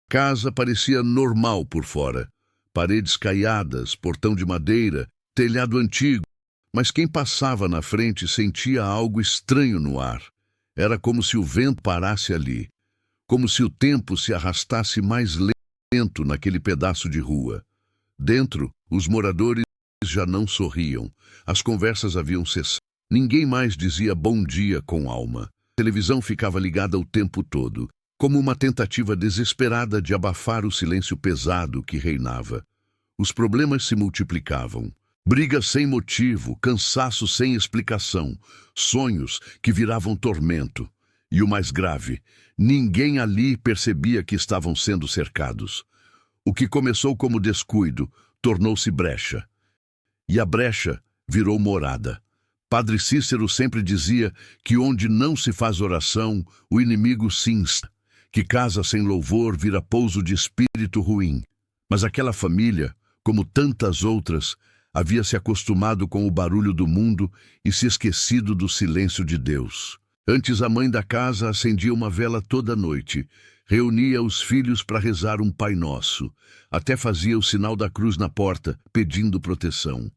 Casa parecia normal por fora. Paredes caiadas, portão de madeira, telhado antigo. Mas quem passava na frente sentia algo estranho no ar. Era como se o vento parasse ali. Como se o tempo se arrastasse mais lento naquele pedaço de rua. Dentro, os moradores já não sorriam. As conversas haviam cessado. Ninguém mais dizia bom dia com alma. A televisão ficava ligada o tempo todo, como uma tentativa desesperada de abafar o silêncio pesado que reinava. Os problemas se multiplicavam. Brigas sem motivo, cansaço sem explicação, sonhos que viravam tormento. E o mais grave, ninguém ali percebia que estavam sendo cercados. O que começou como descuido tornou-se brecha. E a brecha virou morada. Padre Cícero sempre dizia que onde não se faz oração, o inimigo se insta, que casa sem louvor vira pouso de espírito ruim. Mas aquela família, como tantas outras, havia se acostumado com o barulho do mundo e se esquecido do silêncio de Deus. Antes, a mãe da casa acendia uma vela toda noite, reunia os filhos para rezar um Pai Nosso, até fazia o sinal da cruz na porta, pedindo proteção.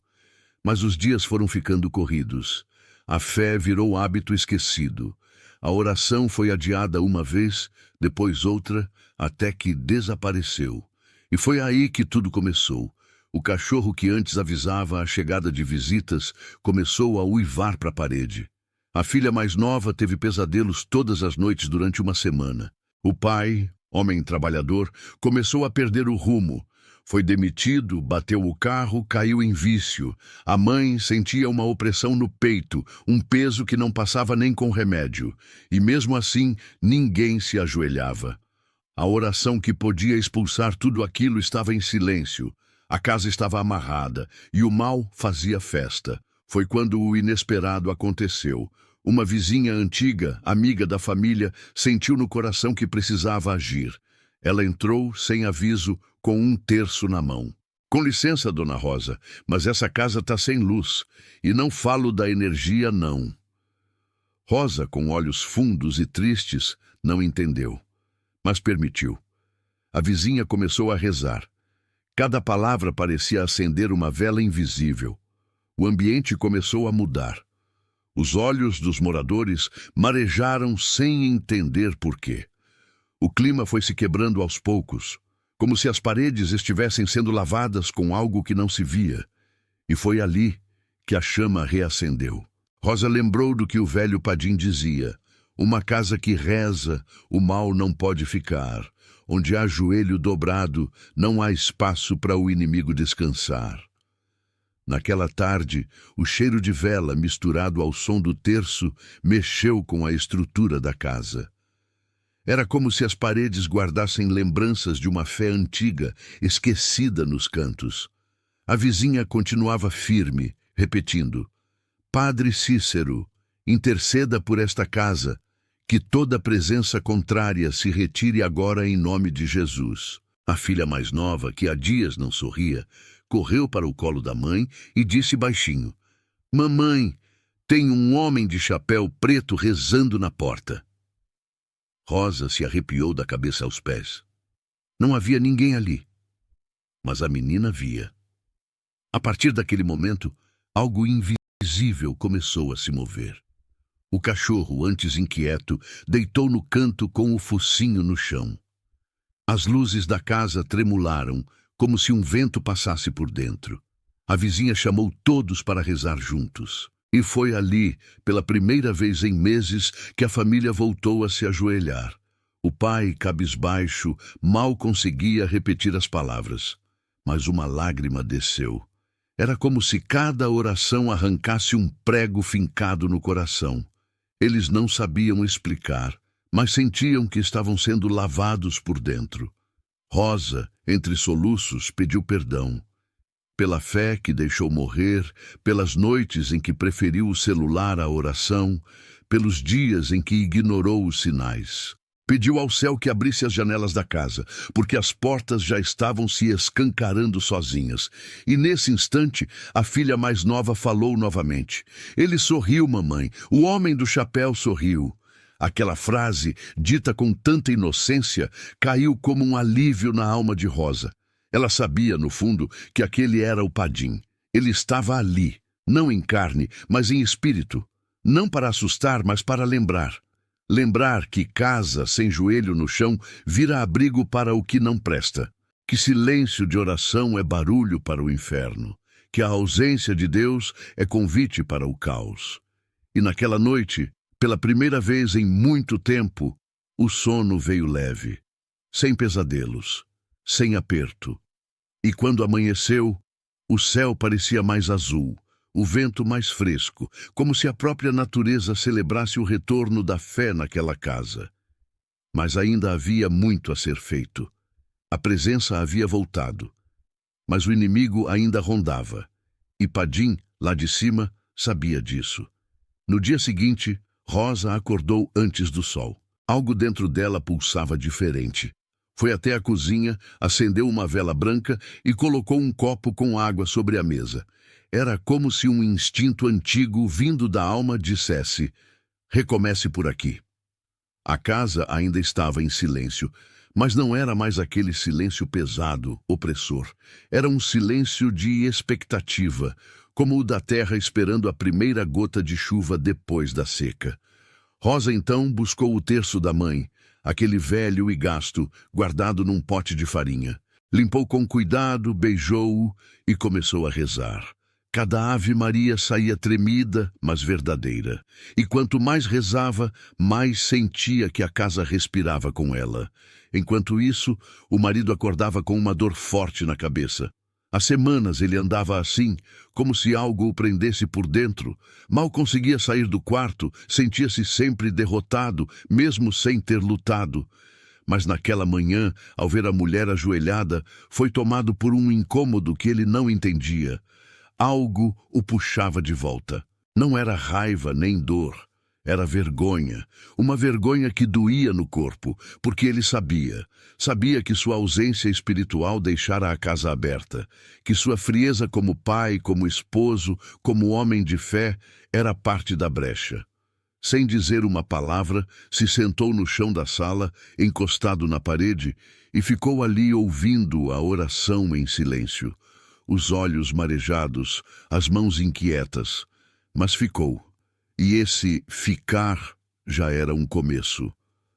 Mas os dias foram ficando corridos. A fé virou hábito esquecido. A oração foi adiada uma vez, depois outra, até que desapareceu. E foi aí que tudo começou. O cachorro que antes avisava a chegada de visitas começou a uivar para a parede. A filha mais nova teve pesadelos todas as noites durante uma semana. O pai, homem trabalhador, começou a perder o rumo. Foi demitido, bateu o carro, caiu em vício. A mãe sentia uma opressão no peito, um peso que não passava nem com remédio. E mesmo assim, ninguém se ajoelhava. A oração que podia expulsar tudo aquilo estava em silêncio. A casa estava amarrada e o mal fazia festa. Foi quando o inesperado aconteceu. Uma vizinha antiga, amiga da família, sentiu no coração que precisava agir. Ela entrou, sem aviso, com 1/3 na mão. Com licença, dona Rosa, mas essa casa está sem luz. E não falo da energia, não. Rosa, com olhos fundos e tristes, não entendeu, mas permitiu. A vizinha começou a rezar. Cada palavra parecia acender uma vela invisível. O ambiente começou a mudar. Os olhos dos moradores marejaram sem entender por quê. O clima foi se quebrando aos poucos, como se as paredes estivessem sendo lavadas com algo que não se via. E foi ali que a chama reacendeu. Rosa lembrou do que o velho Padim dizia: uma casa que reza, o mal não pode ficar. Onde há joelho dobrado, não há espaço para o inimigo descansar. Naquela tarde, o cheiro de vela misturado ao som do terço mexeu com a estrutura da casa. Era como se as paredes guardassem lembranças de uma fé antiga, esquecida nos cantos. A vizinha continuava firme, repetindo: Padre Cícero, interceda por esta casa, que toda presença contrária se retire agora em nome de Jesus. A filha mais nova, que há dias não sorria, correu para o colo da mãe e disse baixinho: Mamãe, tem um homem de chapéu preto rezando na porta. Rosa se arrepiou da cabeça aos pés. Não havia ninguém ali, mas a menina via. A partir daquele momento, algo invisível começou a se mover. O cachorro, antes inquieto, deitou no canto com o focinho no chão. As luzes da casa tremularam, como se um vento passasse por dentro. A vizinha chamou todos para rezar juntos. E foi ali, pela primeira vez em meses, que a família voltou a se ajoelhar. O pai, cabisbaixo, mal conseguia repetir as palavras. Mas uma lágrima desceu. Era como se cada oração arrancasse um prego fincado no coração. Eles não sabiam explicar, mas sentiam que estavam sendo lavados por dentro. Rosa, entre soluços, pediu perdão. Pela fé que deixou morrer, pelas noites em que preferiu o celular à oração, pelos dias em que ignorou os sinais. Pediu ao céu que abrisse as janelas da casa, porque as portas já estavam se escancarando sozinhas. E nesse instante, a filha mais nova falou novamente. Ele sorriu, mamãe. O homem do chapéu sorriu. Aquela frase, dita com tanta inocência, caiu como um alívio na alma de Rosa. Ela sabia, no fundo, que aquele era o Padim. Ele estava ali, não em carne, mas em espírito. Não para assustar, mas para lembrar. Lembrar que casa sem joelho no chão vira abrigo para o que não presta. Que silêncio de oração é barulho para o inferno. Que a ausência de Deus é convite para o caos. E naquela noite, pela primeira vez em muito tempo, o sono veio leve, sem pesadelos, sem aperto. E quando amanheceu, o céu parecia mais azul, o vento mais fresco, como se a própria natureza celebrasse o retorno da fé naquela casa. Mas ainda havia muito a ser feito. A presença havia voltado, mas o inimigo ainda rondava. E Padim, lá de cima, sabia disso. No dia seguinte, Rosa acordou antes do sol. Algo dentro dela pulsava diferente. Foi até a cozinha, acendeu uma vela branca e colocou um copo com água sobre a mesa. Era como se um instinto antigo vindo da alma dissesse: recomece por aqui. A casa ainda estava em silêncio, mas não era mais aquele silêncio pesado, opressor. Era um silêncio de expectativa, como o da terra esperando a primeira gota de chuva depois da seca. Rosa então buscou o terço da mãe, aquele velho e gasto, guardado num pote de farinha. Limpou com cuidado, beijou-o e começou a rezar. Cada Ave Maria saía tremida, mas verdadeira. E quanto mais rezava, mais sentia que a casa respirava com ela. Enquanto isso, o marido acordava com uma dor forte na cabeça. Há semanas ele andava assim, como se algo o prendesse por dentro. Mal conseguia sair do quarto, sentia-se sempre derrotado, mesmo sem ter lutado. Mas naquela manhã, ao ver a mulher ajoelhada, foi tomado por um incômodo que ele não entendia. Algo o puxava de volta. Não era raiva nem dor. Era vergonha. Uma vergonha que doía no corpo, porque ele sabia. Sabia que sua ausência espiritual deixara a casa aberta. Que sua frieza como pai, como esposo, como homem de fé, era parte da brecha. Sem dizer uma palavra, se sentou no chão da sala, encostado na parede, e ficou ali ouvindo a oração em silêncio. Os olhos marejados, as mãos inquietas. Mas ficou. E esse ficar já era um começo.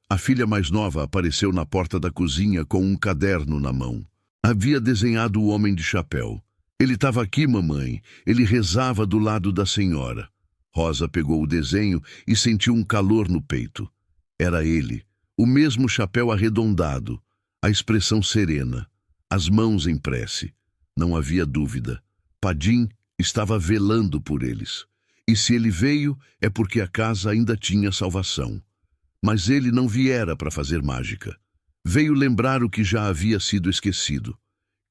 A filha mais nova apareceu na porta da cozinha com um caderno na mão. Havia desenhado o homem de chapéu. Ele estava aqui, mamãe. Ele rezava do lado da senhora. Rosa pegou o desenho e sentiu um calor no peito. Era ele. O mesmo chapéu arredondado. A expressão serena. As mãos em prece. Não havia dúvida. Padim estava velando por eles. E se ele veio, é porque a casa ainda tinha salvação. Mas ele não viera para fazer mágica. Veio lembrar o que já havia sido esquecido.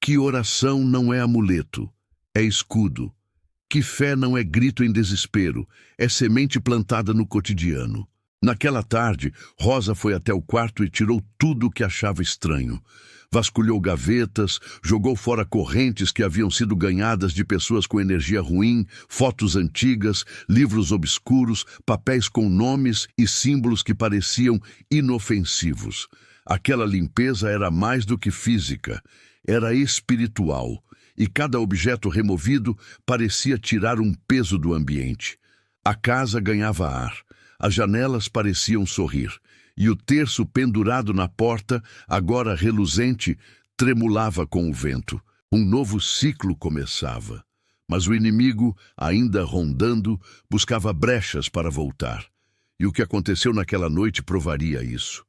Que oração não é amuleto, é escudo. Que fé não é grito em desespero, é semente plantada no cotidiano. Naquela tarde, Rosa foi até o quarto e tirou tudo o que achava estranho. Vasculhou gavetas, jogou fora correntes que haviam sido ganhadas de pessoas com energia ruim, fotos antigas, livros obscuros, papéis com nomes e símbolos que pareciam inofensivos. Aquela limpeza era mais do que física, era espiritual, e cada objeto removido parecia tirar um peso do ambiente. A casa ganhava ar, as janelas pareciam sorrir, e o terço pendurado na porta, agora reluzente, tremulava com o vento. Um novo ciclo começava. Mas o inimigo, ainda rondando, buscava brechas para voltar. E o que aconteceu naquela noite provaria isso.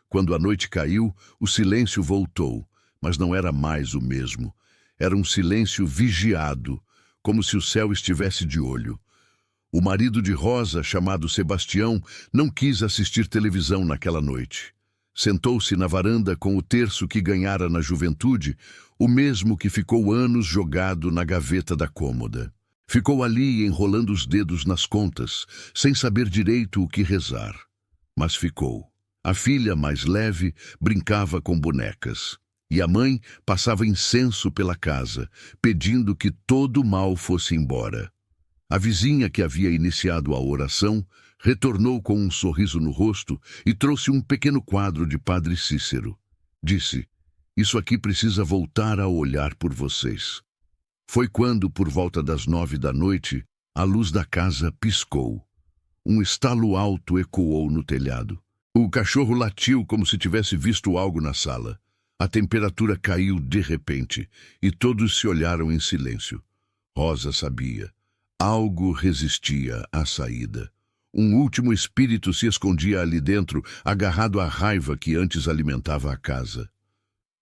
Quando a noite caiu, o silêncio voltou, mas não era mais o mesmo. Era um silêncio vigiado, como se o céu estivesse de olho. O marido de Rosa, chamado Sebastião, não quis assistir televisão naquela noite. Sentou-se na varanda com o terço que ganhara na juventude, o mesmo que ficou anos jogado na gaveta da cômoda. Ficou ali enrolando os dedos nas contas, sem saber direito o que rezar. Mas ficou. A filha, mais leve, brincava com bonecas. E a mãe passava incenso pela casa, pedindo que todo o mal fosse embora. A vizinha que havia iniciado a oração retornou com um sorriso no rosto e trouxe um pequeno quadro de Padre Cícero. Disse: "Isso aqui precisa voltar a olhar por vocês." Foi quando, por volta das 9 da noite, a luz da casa piscou. Um estalo alto ecoou no telhado. O cachorro latiu como se tivesse visto algo na sala. A temperatura caiu de repente e todos se olharam em silêncio. Rosa sabia. Algo resistia à saída. Um último espírito se escondia ali dentro, agarrado à raiva que antes alimentava a casa.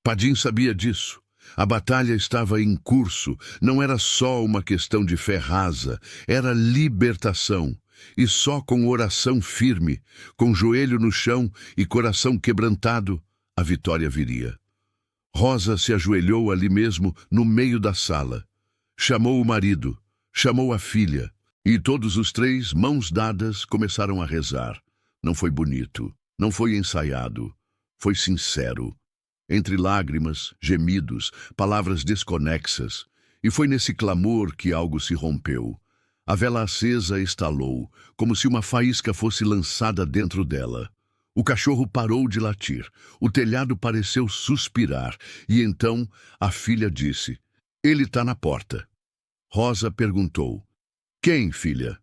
Padim sabia disso. A batalha estava em curso. Não era só uma questão de fé rasa, era libertação. E só com oração firme, com joelho no chão e coração quebrantado, a vitória viria. Rosa se ajoelhou ali mesmo, no meio da sala. Chamou o marido, chamou a filha, e todos os três, mãos dadas, começaram a rezar. Não foi bonito, não foi ensaiado, foi sincero. Entre lágrimas, gemidos, palavras desconexas. E foi nesse clamor que algo se rompeu. A vela acesa estalou, como se uma faísca fosse lançada dentro dela. O cachorro parou de latir, o telhado pareceu suspirar, e então a filha disse: "Ele está na porta." Rosa perguntou: "Quem, filha?"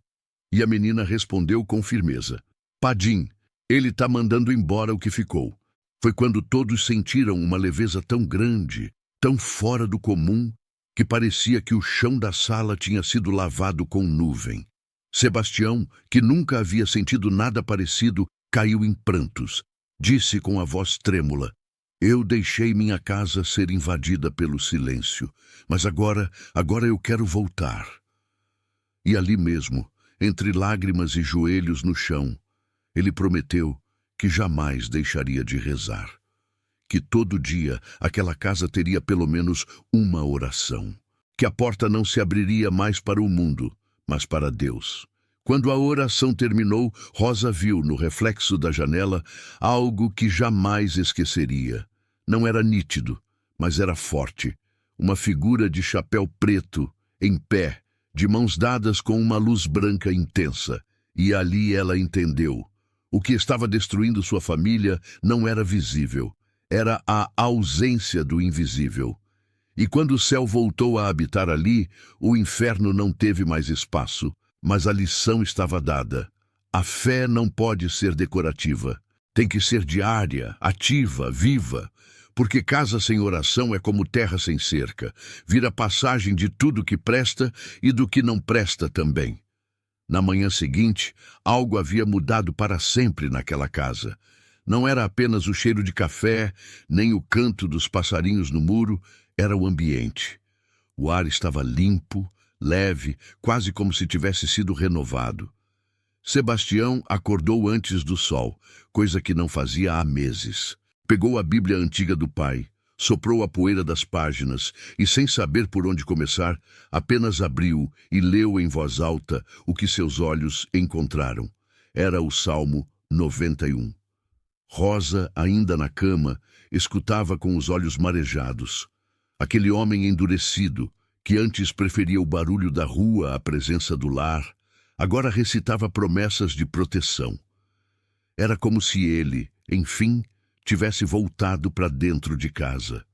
E a menina respondeu com firmeza: "Padim, ele está mandando embora o que ficou." Foi quando todos sentiram uma leveza tão grande, tão fora do comum, que parecia que o chão da sala tinha sido lavado com nuvem. Sebastião, que nunca havia sentido nada parecido, caiu em prantos. Disse com a voz trêmula: "Eu deixei minha casa ser invadida pelo silêncio, mas agora eu quero voltar." E ali mesmo, entre lágrimas e joelhos no chão, ele prometeu que jamais deixaria de rezar. Que todo dia aquela casa teria pelo menos uma oração. Que a porta não se abriria mais para o mundo, mas para Deus. Quando a oração terminou, Rosa viu no reflexo da janela algo que jamais esqueceria. Não era nítido, mas era forte. Uma figura de chapéu preto, em pé, de mãos dadas com uma luz branca intensa. E ali ela entendeu. O que estava destruindo sua família não era visível. Era a ausência do invisível. E quando o céu voltou a habitar ali, o inferno não teve mais espaço. Mas a lição estava dada. A fé não pode ser decorativa. Tem que ser diária, ativa, viva. Porque casa sem oração é como terra sem cerca. Vira passagem de tudo que presta e do que não presta também. Na manhã seguinte, algo havia mudado para sempre naquela casa. Não era apenas o cheiro de café, nem o canto dos passarinhos no muro, era o ambiente. O ar estava limpo, leve, quase como se tivesse sido renovado. Sebastião acordou antes do sol, coisa que não fazia há meses. Pegou a Bíblia antiga do pai, soprou a poeira das páginas e, sem saber por onde começar, apenas abriu e leu em voz alta o que seus olhos encontraram. Era o Salmo 91. Rosa, ainda na cama, escutava com os olhos marejados. Aquele homem endurecido, que antes preferia o barulho da rua à presença do lar, agora recitava promessas de proteção. Era como se ele, enfim, tivesse voltado para dentro de casa.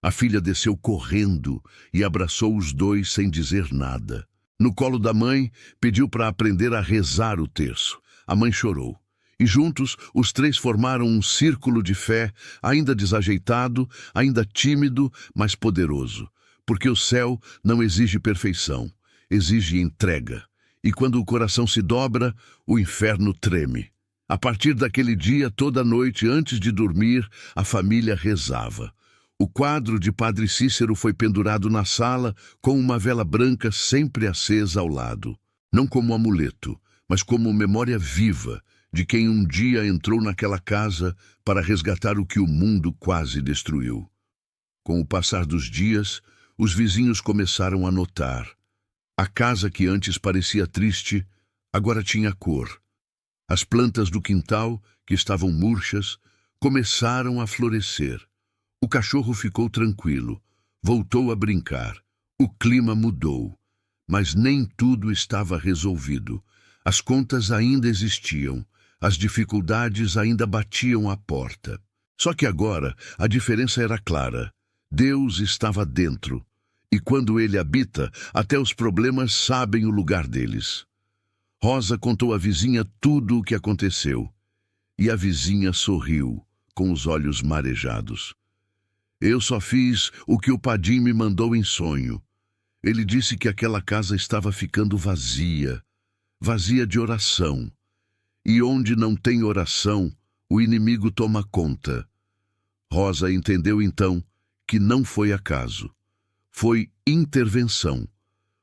A filha desceu correndo e abraçou os dois sem dizer nada. No colo da mãe, pediu para aprender a rezar o terço. A mãe chorou. E juntos, os três formaram um círculo de fé, ainda desajeitado, ainda tímido, mas poderoso. Porque o céu não exige perfeição, exige entrega. E quando o coração se dobra, o inferno treme. A partir daquele dia, toda noite, antes de dormir, a família rezava. O quadro de Padre Cícero foi pendurado na sala, com uma vela branca sempre acesa ao lado. Não como amuleto, mas como memória viva de quem um dia entrou naquela casa para resgatar o que o mundo quase destruiu. Com o passar dos dias, os vizinhos começaram a notar. A casa que antes parecia triste, agora tinha cor. As plantas do quintal, que estavam murchas, começaram a florescer. O cachorro ficou tranquilo, voltou a brincar. O clima mudou, mas nem tudo estava resolvido. As contas ainda existiam, as dificuldades ainda batiam à porta. Só que agora a diferença era clara. Deus estava dentro, e quando Ele habita, até os problemas sabem o lugar deles. Rosa contou à vizinha tudo o que aconteceu, e a vizinha sorriu, com os olhos marejados. Eu só fiz o que o Padim me mandou em sonho. Ele disse que aquela casa estava ficando vazia, vazia de oração. E onde não tem oração, o inimigo toma conta. Rosa entendeu então que não foi acaso. Foi intervenção.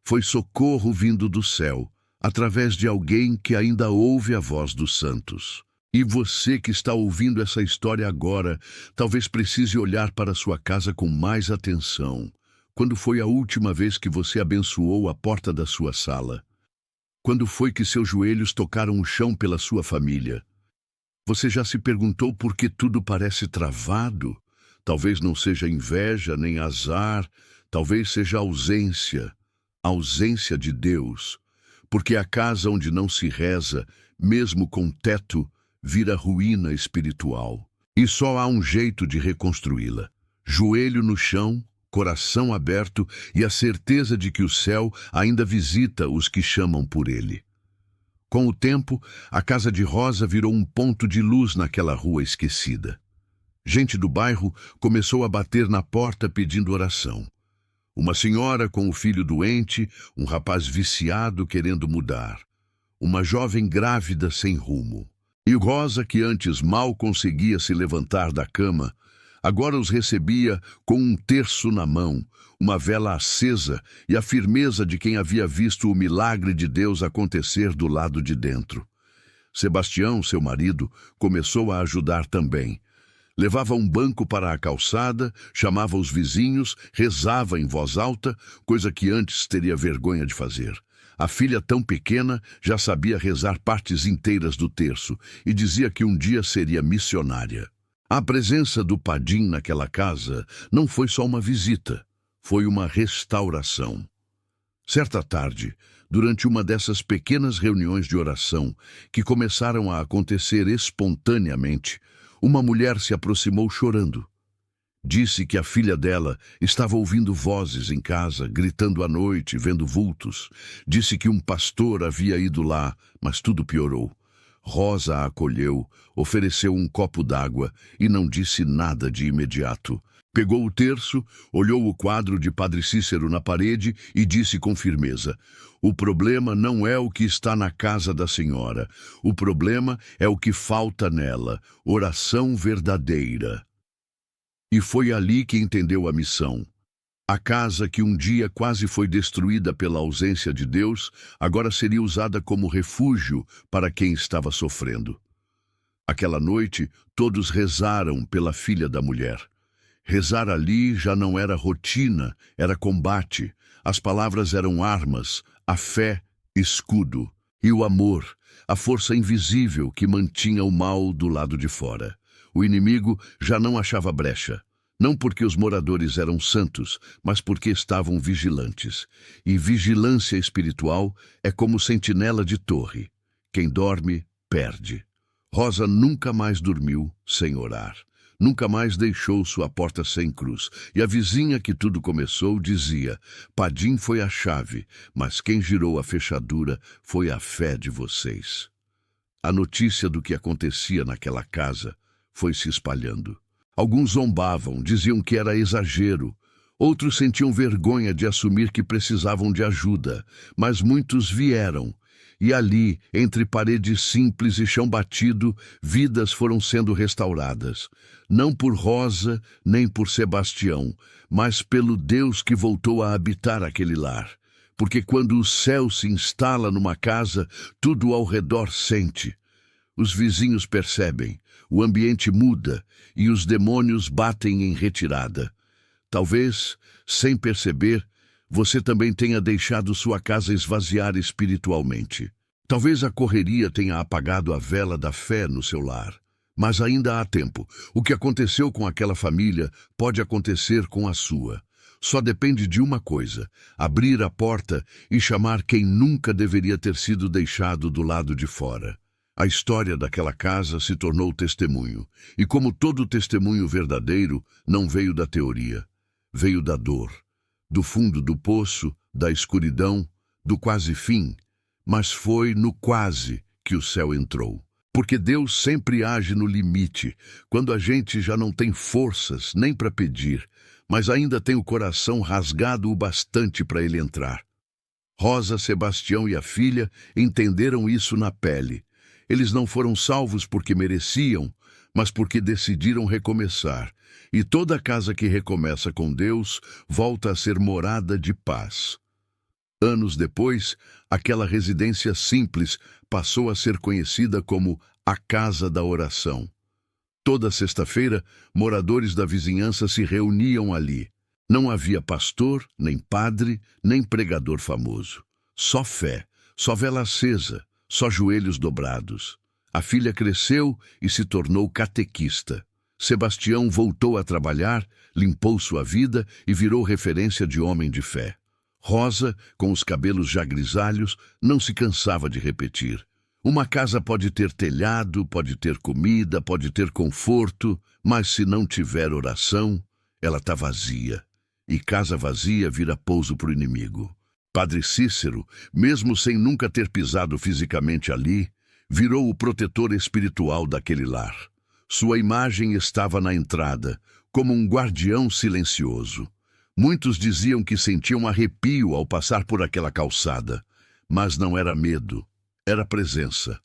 Foi socorro vindo do céu, através de alguém que ainda ouve a voz dos santos. E você que está ouvindo essa história agora, talvez precise olhar para sua casa com mais atenção. Quando foi a última vez que você abençoou a porta da sua sala? Quando foi que seus joelhos tocaram o chão pela sua família? Você já se perguntou por que tudo parece travado? Talvez não seja inveja nem azar, talvez seja ausência de Deus. Porque a casa onde não se reza, mesmo com teto, vira ruína espiritual. E só há um jeito de reconstruí-la: joelho no chão, coração aberto e a certeza de que o céu ainda visita os que chamam por ele. Com o tempo, a casa de Rosa virou um ponto de luz naquela rua esquecida. Gente do bairro começou a bater na porta pedindo oração. Uma senhora com o filho doente, um rapaz viciado querendo mudar, uma jovem grávida sem rumo. E Rosa, que antes mal conseguia se levantar da cama, agora os recebia com um terço na mão, uma vela acesa e a firmeza de quem havia visto o milagre de Deus acontecer do lado de dentro. Sebastião, seu marido, começou a ajudar também. Levava um banco para a calçada, chamava os vizinhos, rezava em voz alta, coisa que antes teria vergonha de fazer. A filha, tão pequena, já sabia rezar partes inteiras do terço e dizia que um dia seria missionária. A presença do Padim naquela casa não foi só uma visita, foi uma restauração. Certa tarde, durante uma dessas pequenas reuniões de oração que começaram a acontecer espontaneamente, uma mulher se aproximou chorando. Disse que a filha dela estava ouvindo vozes em casa, gritando à noite, vendo vultos. Disse que um pastor havia ido lá, mas tudo piorou. Rosa a acolheu, ofereceu um copo d'água e não disse nada de imediato. Pegou o terço, olhou o quadro de Padre Cícero na parede e disse com firmeza: "O problema não é o que está na casa da senhora. O problema é o que falta nela, oração verdadeira." E foi ali que entendeu a missão. A casa que um dia quase foi destruída pela ausência de Deus, agora seria usada como refúgio para quem estava sofrendo. Aquela noite, todos rezaram pela filha da mulher. Rezar ali já não era rotina, era combate. As palavras eram armas, a fé, escudo. E o amor, a força invisível que mantinha o mal do lado de fora. O inimigo já não achava brecha. Não porque os moradores eram santos, mas porque estavam vigilantes. E vigilância espiritual é como sentinela de torre. Quem dorme, perde. Rosa nunca mais dormiu sem orar. Nunca mais deixou sua porta sem cruz. E a vizinha que tudo começou dizia: "Padim foi a chave, mas quem girou a fechadura foi a fé de vocês." A notícia do que acontecia naquela casa foi se espalhando. Alguns zombavam, diziam que era exagero. Outros sentiam vergonha de assumir que precisavam de ajuda, mas muitos vieram. E ali, entre paredes simples e chão batido, vidas foram sendo restauradas. Não por Rosa, nem por Sebastião, mas pelo Deus que voltou a habitar aquele lar. Porque quando o céu se instala numa casa, tudo ao redor sente. Os vizinhos percebem, o ambiente muda e os demônios batem em retirada. Talvez, sem perceber, você também tenha deixado sua casa esvaziar espiritualmente. Talvez a correria tenha apagado a vela da fé no seu lar. Mas ainda há tempo. O que aconteceu com aquela família pode acontecer com a sua. Só depende de uma coisa: abrir a porta e chamar quem nunca deveria ter sido deixado do lado de fora. A história daquela casa se tornou testemunho, e como todo testemunho verdadeiro, não veio da teoria. Veio da dor, do fundo do poço, da escuridão, do quase fim, mas foi no quase que o céu entrou. Porque Deus sempre age no limite, quando a gente já não tem forças nem para pedir, mas ainda tem o coração rasgado o bastante para ele entrar. Rosa, Sebastião e a filha entenderam isso na pele. Eles não foram salvos porque mereciam, mas porque decidiram recomeçar. E toda casa que recomeça com Deus volta a ser morada de paz. Anos depois, aquela residência simples passou a ser conhecida como a Casa da Oração. Toda sexta-feira, moradores da vizinhança se reuniam ali. Não havia pastor, nem padre, nem pregador famoso. Só fé, só vela acesa, só joelhos dobrados. A filha cresceu e se tornou catequista. Sebastião voltou a trabalhar, limpou sua vida e virou referência de homem de fé. Rosa, com os cabelos já grisalhos, não se cansava de repetir: uma casa pode ter telhado, pode ter comida, pode ter conforto, mas se não tiver oração, ela está vazia. E casa vazia vira pouso para o inimigo. Padre Cícero, mesmo sem nunca ter pisado fisicamente ali, virou o protetor espiritual daquele lar. Sua imagem estava na entrada, como um guardião silencioso. Muitos diziam que sentiam arrepio ao passar por aquela calçada, mas não era medo, era presença.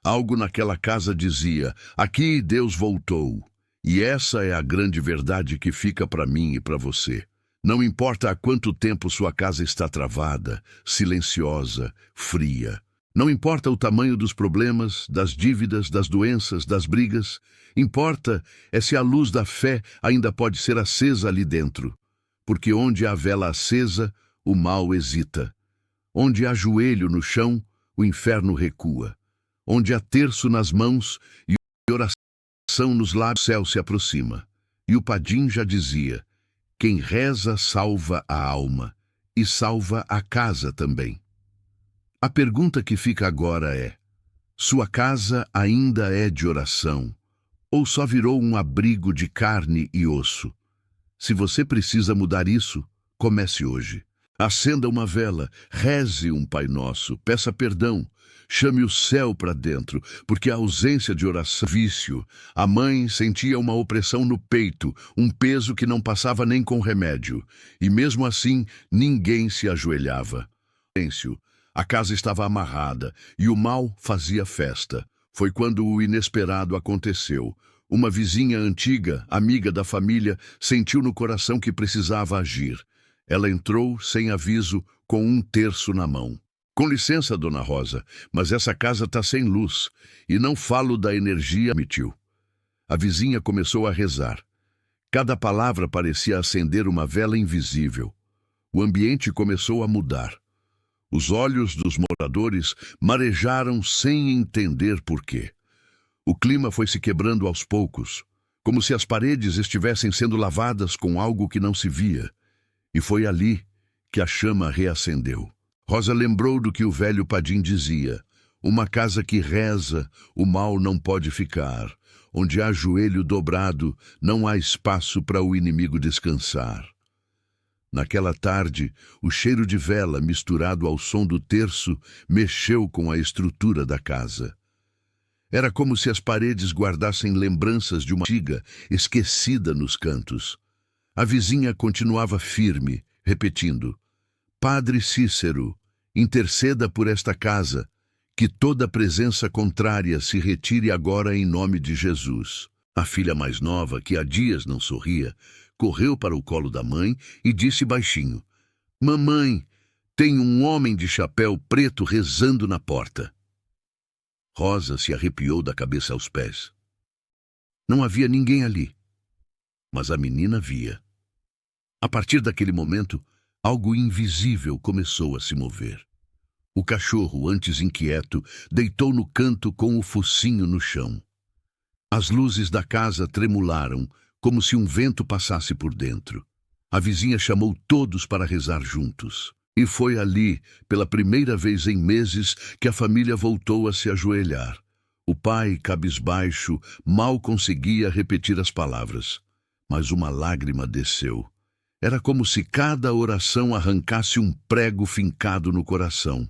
Algo naquela casa dizia: aqui Deus voltou. E essa é a grande verdade que fica para mim e para você. Não importa há quanto tempo sua casa está travada, silenciosa, fria. Não importa o tamanho dos problemas, das dívidas, das doenças, das brigas. Importa é se a luz da fé ainda pode ser acesa ali dentro. Porque onde há vela acesa, o mal hesita. Onde há joelho no chão, o inferno recua. Onde há terço nas mãos e oração nos lábios, o céu se aproxima. E o Padim já dizia: quem reza salva a alma e salva a casa também. A pergunta que fica agora é: sua casa ainda é de oração ou só virou um abrigo de carne e osso? Se você precisa mudar isso, comece hoje. Acenda uma vela, reze um Pai Nosso, peça perdão, chame o céu para dentro, porque a ausência de oração é vício. A mãe sentia uma opressão no peito, um peso que não passava nem com remédio, e mesmo assim ninguém se ajoelhava. Silêncio. A casa estava amarrada e o mal fazia festa. Foi quando o inesperado aconteceu. Uma vizinha antiga, amiga da família, sentiu no coração que precisava agir. Ela entrou, sem aviso, com um terço na mão. Com licença, dona Rosa, mas essa casa está sem luz, e não falo da energia, admitiu. A vizinha começou a rezar. Cada palavra parecia acender uma vela invisível. O ambiente começou a mudar. Os olhos dos moradores marejaram sem entender por quê. O clima foi se quebrando aos poucos, como se as paredes estivessem sendo lavadas com algo que não se via. E foi ali que a chama reacendeu. Rosa lembrou do que o velho Padim dizia: uma casa que reza, o mal não pode ficar. Onde há joelho dobrado, não há espaço para o inimigo descansar. Naquela tarde, o cheiro de vela misturado ao som do terço mexeu com a estrutura da casa. Era como se as paredes guardassem lembranças de uma antiga esquecida nos cantos. A vizinha continuava firme, repetindo: Padre Cícero, interceda por esta casa, que toda presença contrária se retire agora em nome de Jesus. A filha mais nova, que há dias não sorria, correu para o colo da mãe e disse baixinho: Mamãe, tem um homem de chapéu preto rezando na porta. Rosa se arrepiou da cabeça aos pés. Não havia ninguém ali, mas a menina via. A partir daquele momento, algo invisível começou a se mover. O cachorro, antes inquieto, deitou no canto com o focinho no chão. As luzes da casa tremularam, como se um vento passasse por dentro. A vizinha chamou todos para rezar juntos. E foi ali, pela primeira vez em meses, que a família voltou a se ajoelhar. O pai, cabisbaixo, mal conseguia repetir as palavras. Mas uma lágrima desceu. Era como se cada oração arrancasse um prego fincado no coração.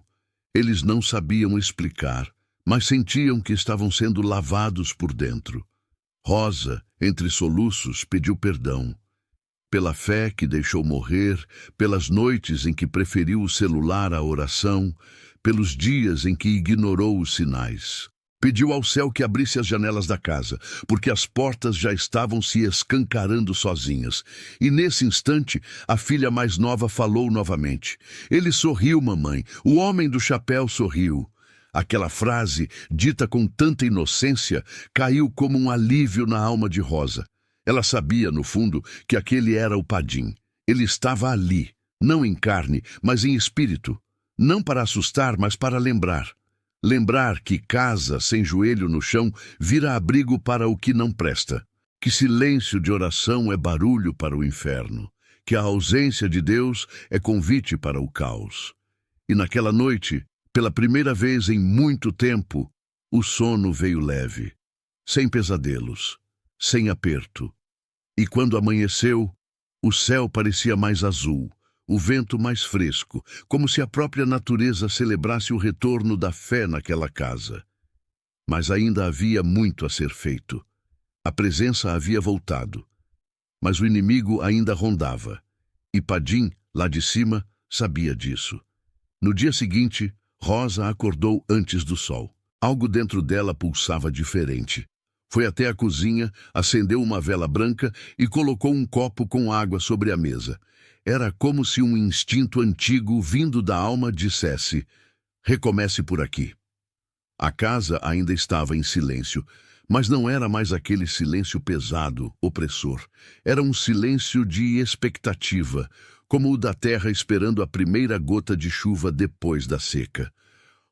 Eles não sabiam explicar, mas sentiam que estavam sendo lavados por dentro. Rosa, entre soluços, pediu perdão. Pela fé que deixou morrer, pelas noites em que preferiu o celular à oração, pelos dias em que ignorou os sinais. Pediu ao céu que abrisse as janelas da casa, porque as portas já estavam se escancarando sozinhas. E nesse instante, a filha mais nova falou novamente. Ele sorriu, mamãe. O homem do chapéu sorriu. Aquela frase, dita com tanta inocência, caiu como um alívio na alma de Rosa. Ela sabia, no fundo, que aquele era o Padim. Ele estava ali, não em carne, mas em espírito. Não para assustar, mas para lembrar. Lembrar que casa sem joelho no chão vira abrigo para o que não presta. Que silêncio de oração é barulho para o inferno. Que a ausência de Deus é convite para o caos. E naquela noite, pela primeira vez em muito tempo, o sono veio leve, sem pesadelos, sem aperto. E quando amanheceu, o céu parecia mais azul, o vento mais fresco, como se a própria natureza celebrasse o retorno da fé naquela casa. Mas ainda havia muito a ser feito. A presença havia voltado, mas o inimigo ainda rondava. E Padim, lá de cima, sabia disso. No dia seguinte, Rosa acordou antes do sol. Algo dentro dela pulsava diferente. Foi até a cozinha, acendeu uma vela branca e colocou um copo com água sobre a mesa. Era como se um instinto antigo vindo da alma dissesse: recomece por aqui. A casa ainda estava em silêncio, mas não era mais aquele silêncio pesado, opressor. Era um silêncio de expectativa, como o da terra esperando a primeira gota de chuva depois da seca.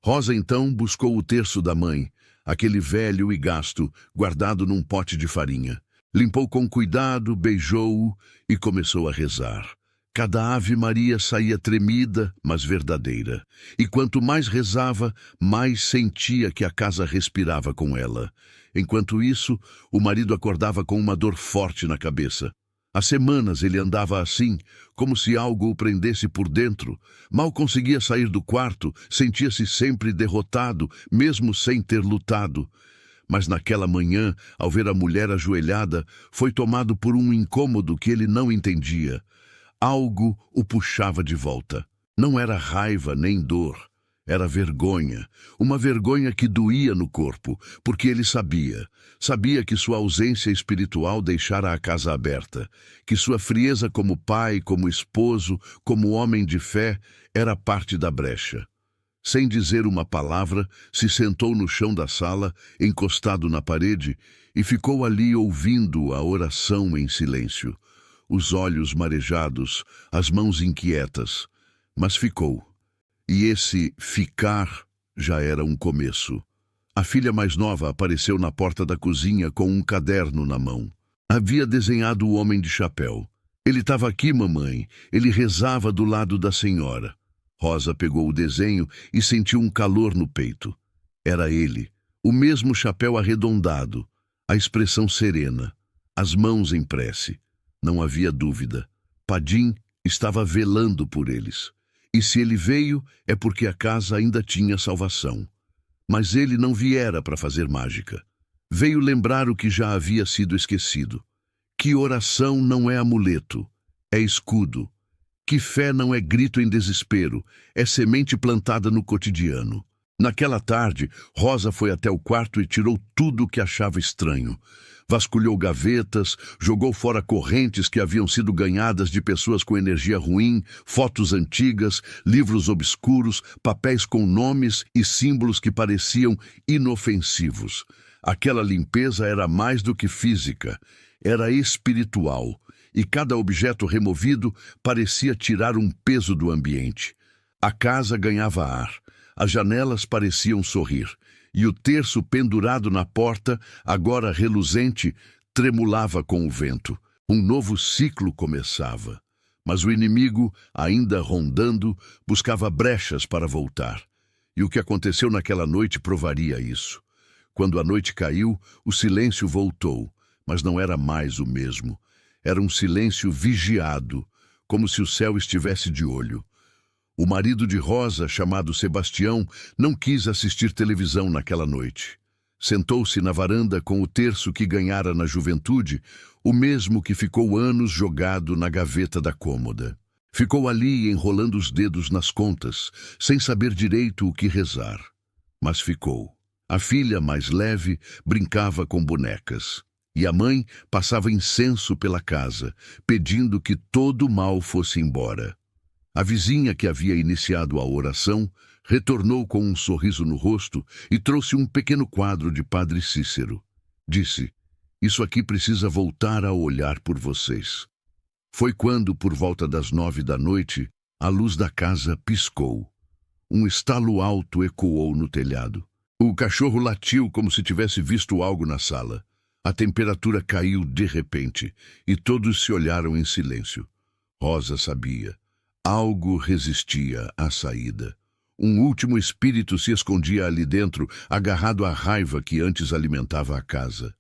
Rosa então buscou o terço da mãe, aquele velho e gasto, guardado num pote de farinha. Limpou com cuidado, beijou-o e começou a rezar. Cada Ave Maria saía tremida, mas verdadeira. E quanto mais rezava, mais sentia que a casa respirava com ela. Enquanto isso, o marido acordava com uma dor forte na cabeça. Há semanas ele andava assim, como se algo o prendesse por dentro. Mal conseguia sair do quarto, sentia-se sempre derrotado, mesmo sem ter lutado. Mas naquela manhã, ao ver a mulher ajoelhada, foi tomado por um incômodo que ele não entendia. Algo o puxava de volta. Não era raiva nem dor. Era vergonha. Uma vergonha que doía no corpo, porque ele sabia. Sabia que sua ausência espiritual deixara a casa aberta, que sua frieza como pai, como esposo, como homem de fé, era parte da brecha. Sem dizer uma palavra, se sentou no chão da sala, encostado na parede, e ficou ali ouvindo a oração em silêncio. Os olhos marejados, as mãos inquietas. Mas ficou. E esse ficar já era um começo. A filha mais nova apareceu na porta da cozinha com um caderno na mão. Havia desenhado o homem de chapéu. Ele estava aqui, mamãe. Ele rezava do lado da senhora. Rosa pegou o desenho e sentiu um calor no peito. Era ele. O mesmo chapéu arredondado, a expressão serena, as mãos em prece. Não havia dúvida. Padim estava velando por eles. E se ele veio, é porque a casa ainda tinha salvação. Mas ele não viera para fazer mágica. Veio lembrar o que já havia sido esquecido. Que oração não é amuleto, é escudo. Que fé não é grito em desespero, é semente plantada no cotidiano. Naquela tarde, Rosa foi até o quarto e tirou tudo o que achava estranho. Vasculhou gavetas, jogou fora correntes que haviam sido ganhadas de pessoas com energia ruim, fotos antigas, livros obscuros, papéis com nomes e símbolos que pareciam inofensivos. Aquela limpeza era mais do que física, era espiritual, e cada objeto removido parecia tirar um peso do ambiente. A casa ganhava ar, as janelas pareciam sorrir. E o terço pendurado na porta, agora reluzente, tremulava com o vento. Um novo ciclo começava. Mas o inimigo, ainda rondando, buscava brechas para voltar. E o que aconteceu naquela noite provaria isso. Quando a noite caiu, o silêncio voltou, mas não era mais o mesmo. Era um silêncio vigiado, como se o céu estivesse de olho. O marido de Rosa, chamado Sebastião, não quis assistir televisão naquela noite. Sentou-se na varanda com o terço que ganhara na juventude, o mesmo que ficou anos jogado na gaveta da cômoda. Ficou ali enrolando os dedos nas contas, sem saber direito o que rezar. Mas ficou. A filha, mais leve, brincava com bonecas. E a mãe passava incenso pela casa, pedindo que todo o mal fosse embora. A vizinha que havia iniciado a oração retornou com um sorriso no rosto e trouxe um pequeno quadro de Padre Cícero. Disse: "Isso aqui precisa voltar a olhar por vocês." Foi quando, por volta das 9 da noite, a luz da casa piscou. Um estalo alto ecoou no telhado. O cachorro latiu como se tivesse visto algo na sala. A temperatura caiu de repente e todos se olharam em silêncio. Rosa sabia. Algo resistia à saída. Um último espírito se escondia ali dentro, agarrado à raiva que antes alimentava a casa.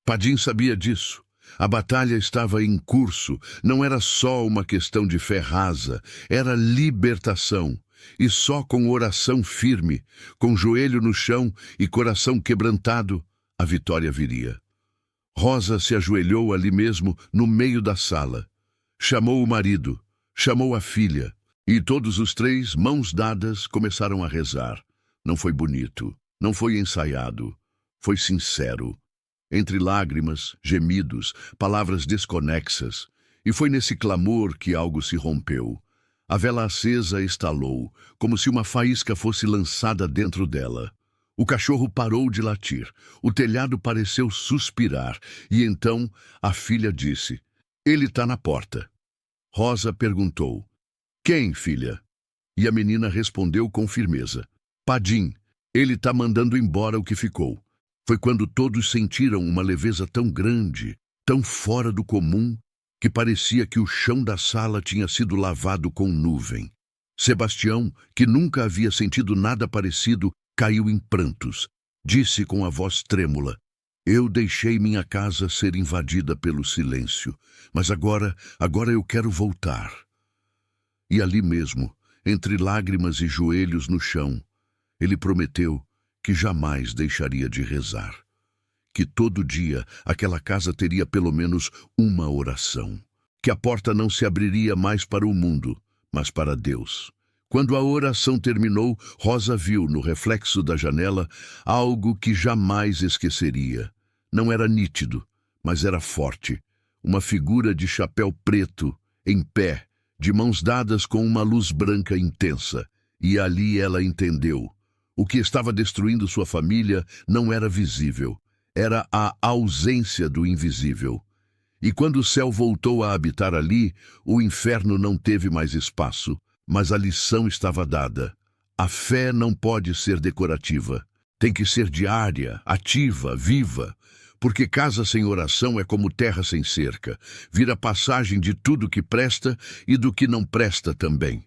Padim sabia disso. A batalha estava em curso. Não era só uma questão de fé rasa, era libertação. E só com oração firme, com joelho no chão e coração quebrantado, a vitória viria. Rosa se ajoelhou ali mesmo, no meio da sala. Chamou o marido. Chamou a filha, e todos os três, mãos dadas, começaram a rezar. Não foi bonito, não foi ensaiado, foi sincero. Entre lágrimas, gemidos, palavras desconexas. E foi nesse clamor que algo se rompeu. A vela acesa estalou, como se uma faísca fosse lançada dentro dela. O cachorro parou de latir, o telhado pareceu suspirar, e então a filha disse: "Ele está na porta." Rosa perguntou: "Quem, filha?" E a menina respondeu com firmeza: "Padim, ele está mandando embora o que ficou." Foi quando todos sentiram uma leveza tão grande, tão fora do comum, que parecia que o chão da sala tinha sido lavado com nuvem. Sebastião, que nunca havia sentido nada parecido, caiu em prantos. Disse com a voz trêmula: "Eu deixei minha casa ser invadida pelo silêncio, mas agora eu quero voltar." E ali mesmo, entre lágrimas e joelhos no chão, ele prometeu que jamais deixaria de rezar. Que todo dia aquela casa teria pelo menos uma oração. Que a porta não se abriria mais para o mundo, mas para Deus. Quando a oração terminou, Rosa viu no reflexo da janela algo que jamais esqueceria. Não era nítido, mas era forte. Uma figura de chapéu preto, em pé, de mãos dadas com uma luz branca intensa. E ali ela entendeu. O que estava destruindo sua família não era visível. Era a ausência do invisível. E quando o céu voltou a habitar ali, o inferno não teve mais espaço. Mas a lição estava dada. A fé não pode ser decorativa. Tem que ser diária, ativa, viva. Porque casa sem oração é como terra sem cerca. Vira passagem de tudo que presta e do que não presta também.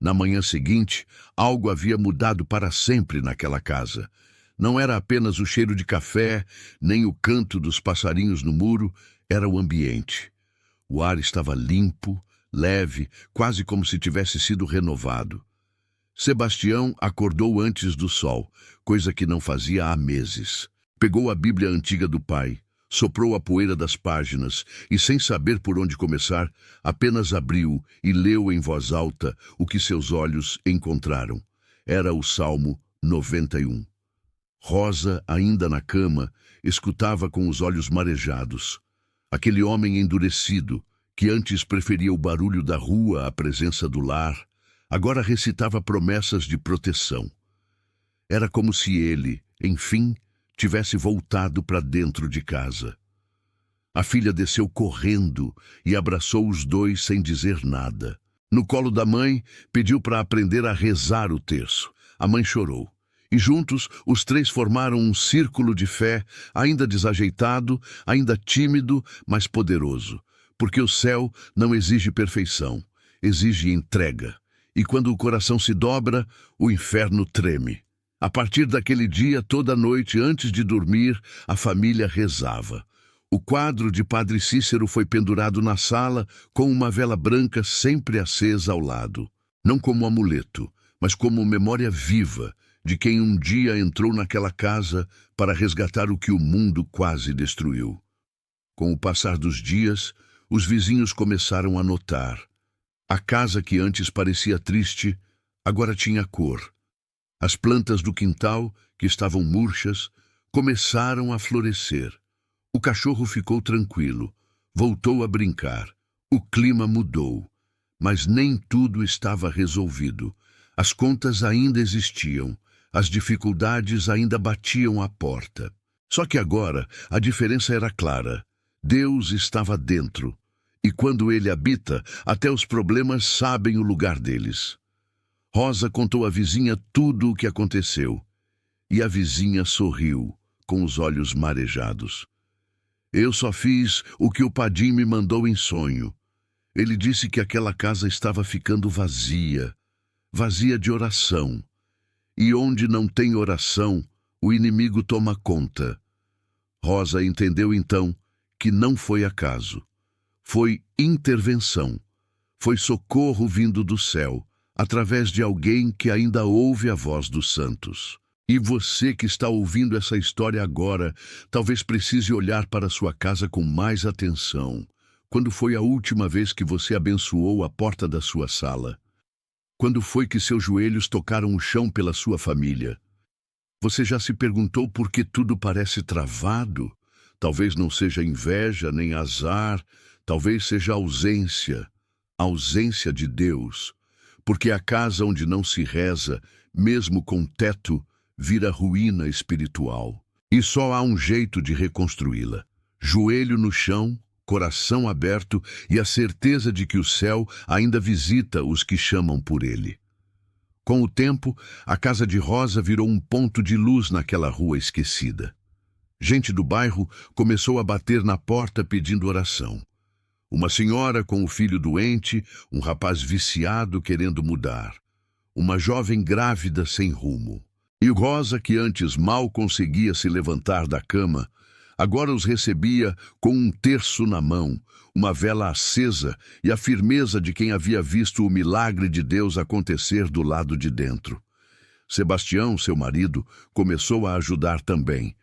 Na manhã seguinte, algo havia mudado para sempre naquela casa. Não era apenas o cheiro de café, nem o canto dos passarinhos no muro, era o ambiente. O ar estava limpo, leve, quase como se tivesse sido renovado. Sebastião acordou antes do sol, coisa que não fazia há meses. Pegou a Bíblia antiga do pai, soprou a poeira das páginas e, sem saber por onde começar, apenas abriu e leu em voz alta o que seus olhos encontraram. Era o Salmo 91. Rosa, ainda na cama, escutava com os olhos marejados. Aquele homem endurecido, que antes preferia o barulho da rua à presença do lar, agora recitava promessas de proteção. Era como se ele, enfim, tivesse voltado para dentro de casa. A filha desceu correndo e abraçou os dois sem dizer nada. No colo da mãe, pediu para aprender a rezar o terço. A mãe chorou. E juntos, os três formaram um círculo de fé, ainda desajeitado, ainda tímido, mas poderoso. porque o céu não exige perfeição, exige entrega. E quando o coração se dobra, o inferno treme. A partir daquele dia, toda noite, antes de dormir, a família rezava. O quadro de Padre Cícero foi pendurado na sala com uma vela branca sempre acesa ao lado. Não como amuleto, mas como memória viva de quem um dia entrou naquela casa para resgatar o que o mundo quase destruiu. Com o passar dos dias, os vizinhos começaram a notar. A casa que antes parecia triste, agora tinha cor. As plantas do quintal, que estavam murchas, começaram a florescer. O cachorro ficou tranquilo, voltou a brincar. O clima mudou, mas nem tudo estava resolvido. As contas ainda existiam, as dificuldades ainda batiam à porta. Só que agora a diferença era clara. Deus estava dentro, e quando ele habita, até os problemas sabem o lugar deles. Rosa contou à vizinha tudo o que aconteceu, e a vizinha sorriu, com os olhos marejados. Eu só fiz o que o Padim me mandou em sonho. Ele disse que aquela casa estava ficando vazia, vazia de oração. E onde não tem oração, o inimigo toma conta. Rosa entendeu então que não foi acaso. Foi intervenção. Foi socorro vindo do céu, através de alguém que ainda ouve a voz dos santos. E você que está ouvindo essa história agora, talvez precise olhar para sua casa com mais atenção. Quando foi a última vez que você abençoou a porta da sua sala? Quando foi que seus joelhos tocaram o chão pela sua família? Você já se perguntou por que tudo parece travado? Talvez não seja inveja nem azar, talvez seja a ausência de Deus. Porque a casa onde não se reza, mesmo com teto, vira ruína espiritual. E só há um jeito de reconstruí-la: joelho no chão, coração aberto e a certeza de que o céu ainda visita os que chamam por ele. Com o tempo, a casa de Rosa virou um ponto de luz naquela rua esquecida. Gente do bairro começou a bater na porta pedindo oração. Uma senhora com o filho doente, um rapaz viciado querendo mudar, uma jovem grávida sem rumo. E Rosa, que antes mal conseguia se levantar da cama, agora os recebia com um terço na mão, uma vela acesa e a firmeza de quem havia visto o milagre de Deus acontecer do lado de dentro. Sebastião, seu marido, começou a ajudar também.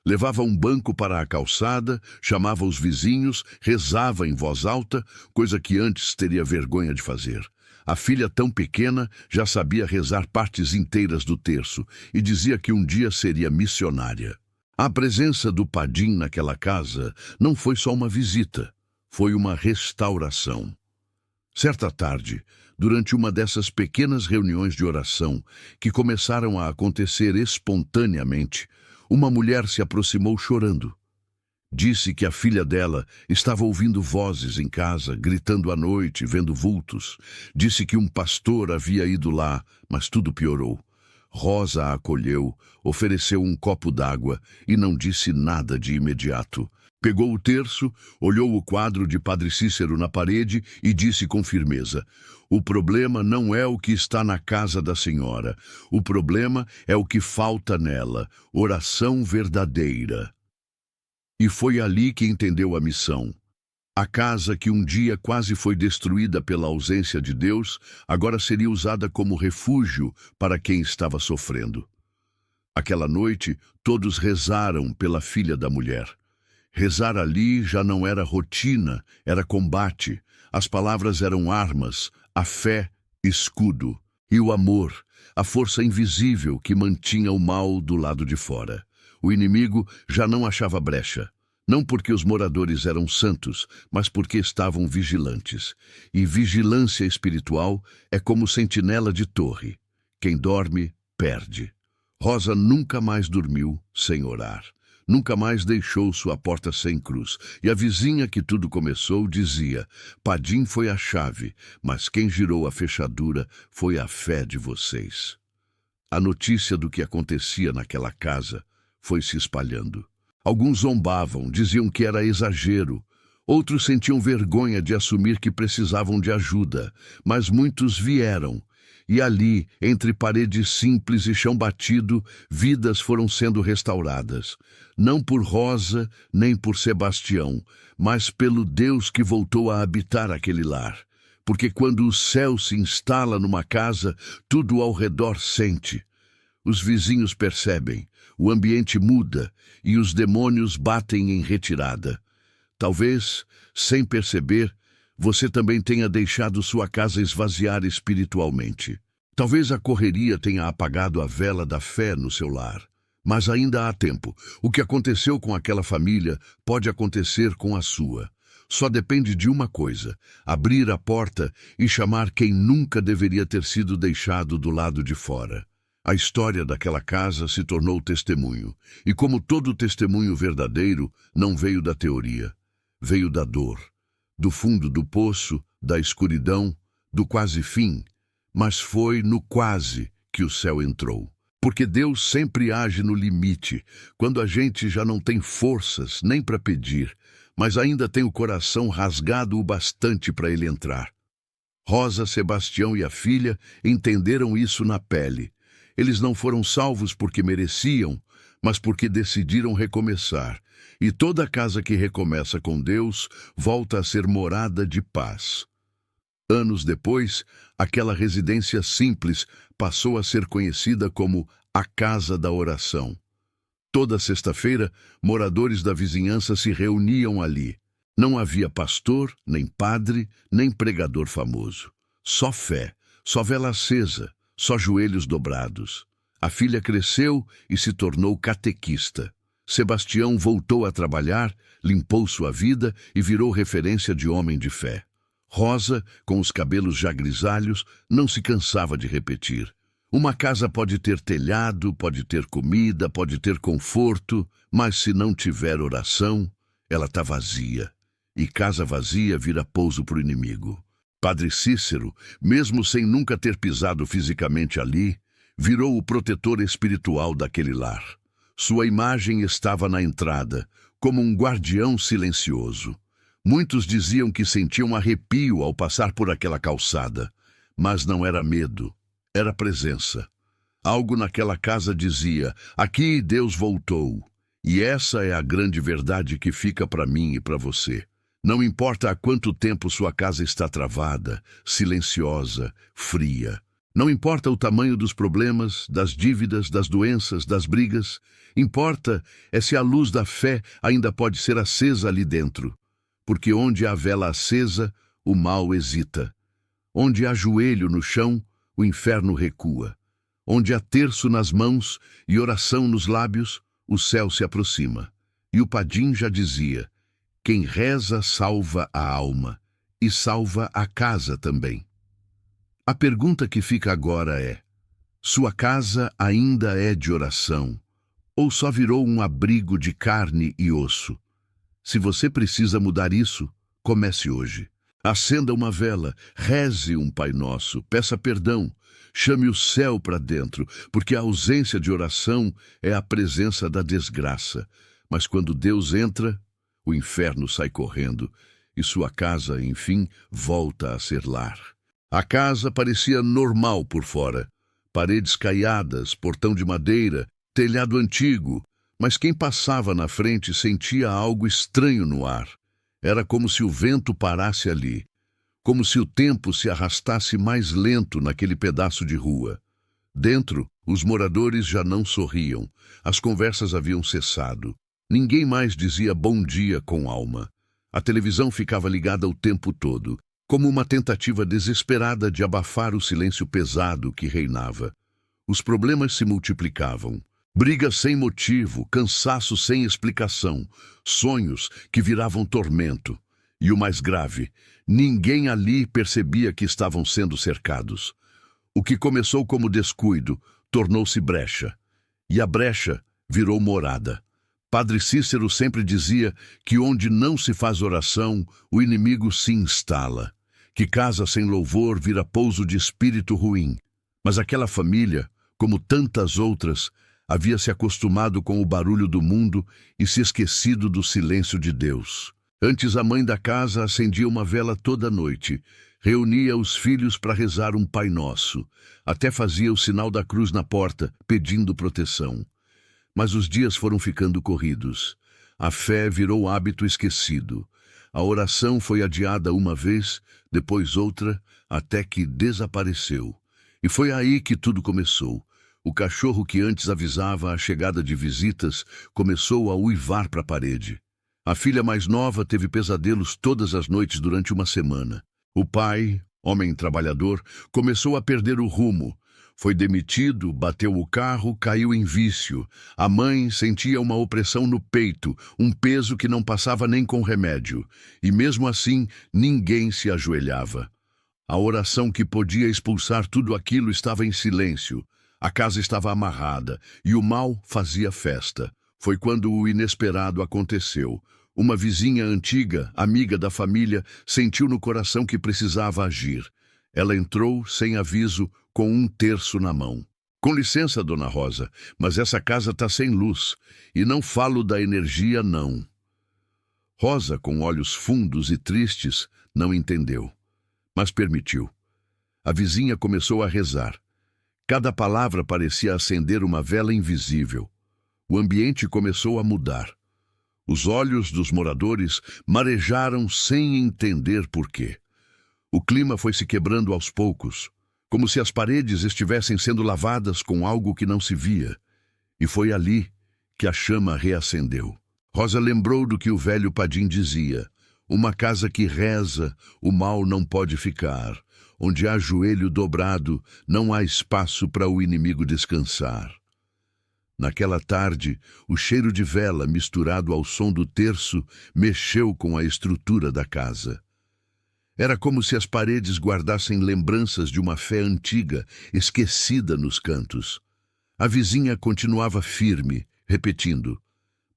Levava um banco para a calçada, chamava os vizinhos, rezava em voz alta, coisa que antes teria vergonha de fazer. A filha, tão pequena, já sabia rezar partes inteiras do terço e dizia que um dia seria missionária. A presença do Padim naquela casa não foi só uma visita, foi uma restauração. Certa tarde, durante uma dessas pequenas reuniões de oração que começaram a acontecer espontaneamente, uma mulher se aproximou chorando. Disse que a filha dela estava ouvindo vozes em casa, gritando à noite, vendo vultos. Disse que um pastor havia ido lá, mas tudo piorou. Rosa a acolheu, ofereceu um copo d'água e não disse nada de imediato. Pegou o terço, olhou o quadro de Padre Cícero na parede e disse com firmeza: "O problema não é o que está na casa da senhora. O problema é o que falta nela, oração verdadeira." E foi ali que entendeu a missão. A casa que um dia quase foi destruída pela ausência de Deus, agora seria usada como refúgio para quem estava sofrendo. Aquela noite, todos rezaram pela filha da mulher. Rezar ali já não era rotina, era combate. As palavras eram armas, a fé, escudo. E o amor, a força invisível que mantinha o mal do lado de fora. O inimigo já não achava brecha. Não porque os moradores eram santos, mas porque estavam vigilantes. E vigilância espiritual é como sentinela de torre. Quem dorme, perde. Rosa nunca mais dormiu sem orar. Nunca mais deixou sua porta sem cruz. E a vizinha que tudo começou dizia: "Padim foi a chave, mas quem girou a fechadura foi a fé de vocês." A notícia do que acontecia naquela casa foi se espalhando. Alguns zombavam, diziam que era exagero. Outros sentiam vergonha de assumir que precisavam de ajuda, mas muitos vieram. E ali, entre paredes simples e chão batido, vidas foram sendo restauradas. Não por Rosa, nem por Sebastião, mas pelo Deus que voltou a habitar aquele lar. Porque quando o céu se instala numa casa, tudo ao redor sente. Os vizinhos percebem, o ambiente muda e os demônios batem em retirada. Talvez, sem perceber, você também tenha deixado sua casa esvaziar espiritualmente. Talvez a correria tenha apagado a vela da fé no seu lar. Mas ainda há tempo. O que aconteceu com aquela família pode acontecer com a sua. Só depende de uma coisa: abrir a porta e chamar quem nunca deveria ter sido deixado do lado de fora. A história daquela casa se tornou testemunho. E como todo testemunho verdadeiro, não veio da teoria. Veio da dor, do fundo do poço, da escuridão, do quase fim. Mas foi no quase que o céu entrou. Porque Deus sempre age no limite, quando a gente já não tem forças nem para pedir, mas ainda tem o coração rasgado o bastante para ele entrar. Rosa, Sebastião e a filha entenderam isso na pele. Eles não foram salvos porque mereciam, mas porque decidiram recomeçar. E toda casa que recomeça com Deus volta a ser morada de paz. Anos depois, aquela residência simples passou a ser conhecida como a Casa da Oração. Toda sexta-feira, moradores da vizinhança se reuniam ali. Não havia pastor, nem padre, nem pregador famoso. Só fé, só vela acesa, só joelhos dobrados. A filha cresceu e se tornou catequista. Sebastião voltou a trabalhar, limpou sua vida e virou referência de homem de fé. Rosa, com os cabelos já grisalhos, não se cansava de repetir: uma casa pode ter telhado, pode ter comida, pode ter conforto, mas se não tiver oração, ela está vazia. E casa vazia vira pouso para o inimigo. Padre Cícero, mesmo sem nunca ter pisado fisicamente ali, virou o protetor espiritual daquele lar. Sua imagem estava na entrada, como um guardião silencioso. Muitos diziam que sentiam arrepio ao passar por aquela calçada, mas não era medo, era presença. Algo naquela casa dizia: aqui Deus voltou. E essa é a grande verdade que fica para mim e para você. Não importa há quanto tempo sua casa está travada, silenciosa, fria. Não importa o tamanho dos problemas, das dívidas, das doenças, das brigas. Importa é se a luz da fé ainda pode ser acesa ali dentro. Porque onde há vela acesa, o mal hesita. Onde há joelho no chão, o inferno recua. Onde há terço nas mãos e oração nos lábios, o céu se aproxima. E o Padim já dizia: quem reza salva a alma e salva a casa também. A pergunta que fica agora é: sua casa ainda é de oração ou só virou um abrigo de carne e osso? Se você precisa mudar isso, comece hoje. Acenda uma vela, reze um Pai Nosso, peça perdão, chame o céu para dentro, porque a ausência de oração é a presença da desgraça. Mas quando Deus entra, o inferno sai correndo e sua casa, enfim, volta a ser lar. A casa parecia normal por fora. Paredes caiadas, portão de madeira, telhado antigo. Mas quem passava na frente sentia algo estranho no ar. Era como se o vento parasse ali. Como se o tempo se arrastasse mais lento naquele pedaço de rua. Dentro, os moradores já não sorriam. As conversas haviam cessado. Ninguém mais dizia bom dia com alma. A televisão ficava ligada o tempo todo, como uma tentativa desesperada de abafar o silêncio pesado que reinava. Os problemas se multiplicavam. Brigas sem motivo, cansaço sem explicação, sonhos que viravam tormento. E o mais grave, ninguém ali percebia que estavam sendo cercados. O que começou como descuido tornou-se brecha. E a brecha virou morada. Padre Cícero sempre dizia que onde não se faz oração, o inimigo se instala. Que casa sem louvor vira pouso de espírito ruim. Mas aquela família, como tantas outras, havia se acostumado com o barulho do mundo e se esquecido do silêncio de Deus. Antes, a mãe da casa acendia uma vela toda noite, reunia os filhos para rezar um Pai Nosso, até fazia o sinal da cruz na porta, pedindo proteção. Mas os dias foram ficando corridos. A fé virou hábito esquecido. A oração foi adiada uma vez, depois outra, até que desapareceu. E foi aí que tudo começou. O cachorro que antes avisava a chegada de visitas começou a uivar para a parede. A filha mais nova teve pesadelos todas as noites durante uma semana. O pai, homem trabalhador, começou a perder o rumo. Foi demitido, bateu o carro, caiu em vício. A mãe sentia uma opressão no peito, um peso que não passava nem com remédio. E mesmo assim, ninguém se ajoelhava. A oração que podia expulsar tudo aquilo estava em silêncio. A casa estava amarrada e o mal fazia festa. Foi quando o inesperado aconteceu. Uma vizinha antiga, amiga da família, sentiu no coração que precisava agir. Ela entrou, sem aviso, com um terço na mão. Com licença, dona Rosa, mas essa casa está sem luz. E não falo da energia, não. Rosa, com olhos fundos e tristes, não entendeu, mas permitiu. A vizinha começou a rezar. Cada palavra parecia acender uma vela invisível. O ambiente começou a mudar. Os olhos dos moradores marejaram sem entender por quê. O clima foi se quebrando aos poucos, como se as paredes estivessem sendo lavadas com algo que não se via. E foi ali que a chama reacendeu. Rosa lembrou do que o velho Padim dizia: uma casa que reza, o mal não pode ficar. Onde há joelho dobrado, não há espaço para o inimigo descansar. Naquela tarde, o cheiro de vela misturado ao som do terço mexeu com a estrutura da casa. Era como se as paredes guardassem lembranças de uma fé antiga, esquecida nos cantos. A vizinha continuava firme, repetindo: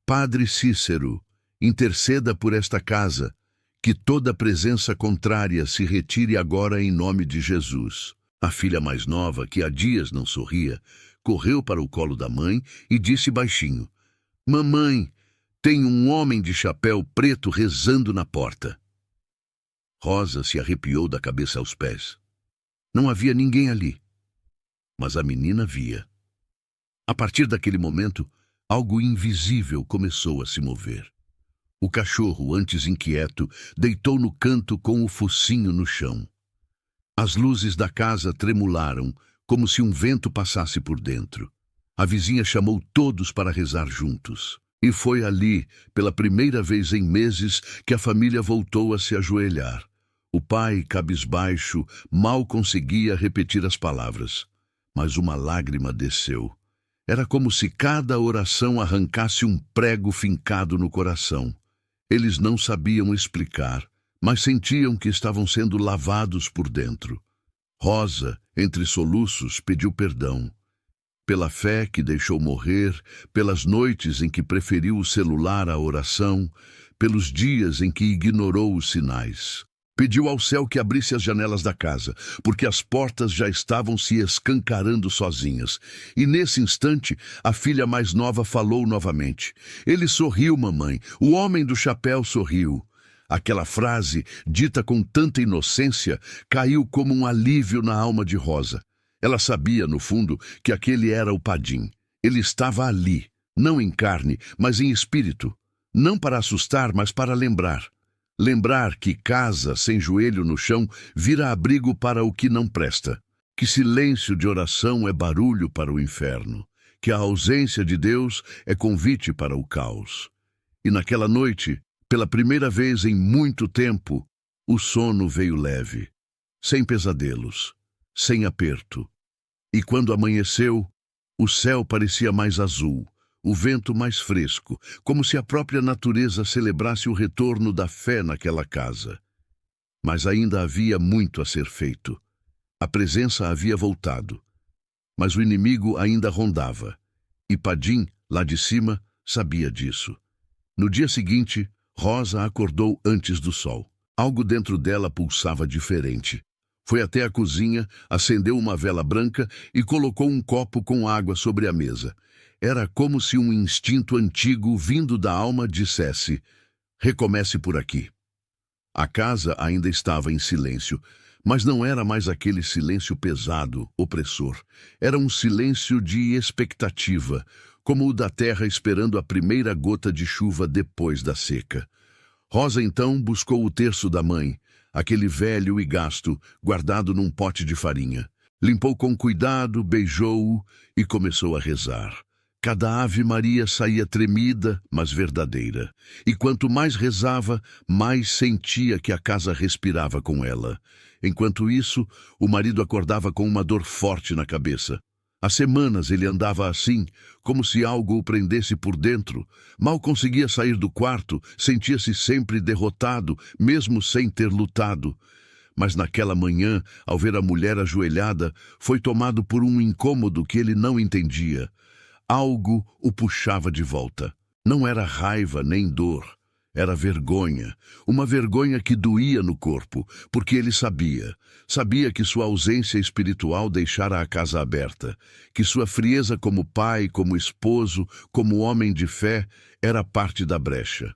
Padre Cícero, interceda por esta casa, que toda presença contrária se retire agora em nome de Jesus. A filha mais nova, que há dias não sorria, correu para o colo da mãe e disse baixinho: Mamãe, tem um homem de chapéu preto rezando na porta. Rosa se arrepiou da cabeça aos pés. Não havia ninguém ali, mas a menina via. A partir daquele momento, algo invisível começou a se mover. O cachorro, antes inquieto, deitou no canto com o focinho no chão. As luzes da casa tremularam, como se um vento passasse por dentro. A vizinha chamou todos para rezar juntos. E foi ali, pela primeira vez em meses, que a família voltou a se ajoelhar. O pai, cabisbaixo, mal conseguia repetir as palavras. Mas uma lágrima desceu. Era como se cada oração arrancasse um prego fincado no coração. Eles não sabiam explicar, mas sentiam que estavam sendo lavados por dentro. Rosa, entre soluços, pediu perdão. Pela fé que deixou morrer, pelas noites em que preferiu o celular à oração, pelos dias em que ignorou os sinais. Pediu ao céu que abrisse as janelas da casa, porque as portas já estavam se escancarando sozinhas. E nesse instante, a filha mais nova falou novamente. Ele sorriu, mamãe. O homem do chapéu sorriu. Aquela frase, dita com tanta inocência, caiu como um alívio na alma de Rosa. Ela sabia, no fundo, que aquele era o Padim. Ele estava ali, não em carne, mas em espírito. Não para assustar, mas para lembrar. Lembrar que casa sem joelho no chão vira abrigo para o que não presta, que silêncio de oração é barulho para o inferno, que a ausência de Deus é convite para o caos. E naquela noite, pela primeira vez em muito tempo, o sono veio leve, sem pesadelos, sem aperto. E quando amanheceu, o céu parecia mais azul, o vento mais fresco, como se a própria natureza celebrasse o retorno da fé naquela casa. Mas ainda havia muito a ser feito. A presença havia voltado, mas o inimigo ainda rondava. E Padim, lá de cima, sabia disso. No dia seguinte, Rosa acordou antes do sol. Algo dentro dela pulsava diferente. Foi até a cozinha, acendeu uma vela branca e colocou um copo com água sobre a mesa. Era como se um instinto antigo vindo da alma dissesse: Recomece por aqui. A casa ainda estava em silêncio, mas não era mais aquele silêncio pesado, opressor. Era um silêncio de expectativa, como o da terra esperando a primeira gota de chuva depois da seca. Rosa então buscou o terço da mãe, aquele velho e gasto, guardado num pote de farinha. Limpou com cuidado, beijou-o e começou a rezar. Cada Ave Maria saía tremida, mas verdadeira. E quanto mais rezava, mais sentia que a casa respirava com ela. Enquanto isso, o marido acordava com uma dor forte na cabeça. Há semanas ele andava assim, como se algo o prendesse por dentro. Mal conseguia sair do quarto, sentia-se sempre derrotado, mesmo sem ter lutado. Mas naquela manhã, ao ver a mulher ajoelhada, foi tomado por um incômodo que ele não entendia. Algo o puxava de volta. Não era raiva nem dor. Era vergonha. Uma vergonha que doía no corpo, porque ele sabia. Sabia que sua ausência espiritual deixara a casa aberta, que sua frieza como pai, como esposo, como homem de fé, era parte da brecha.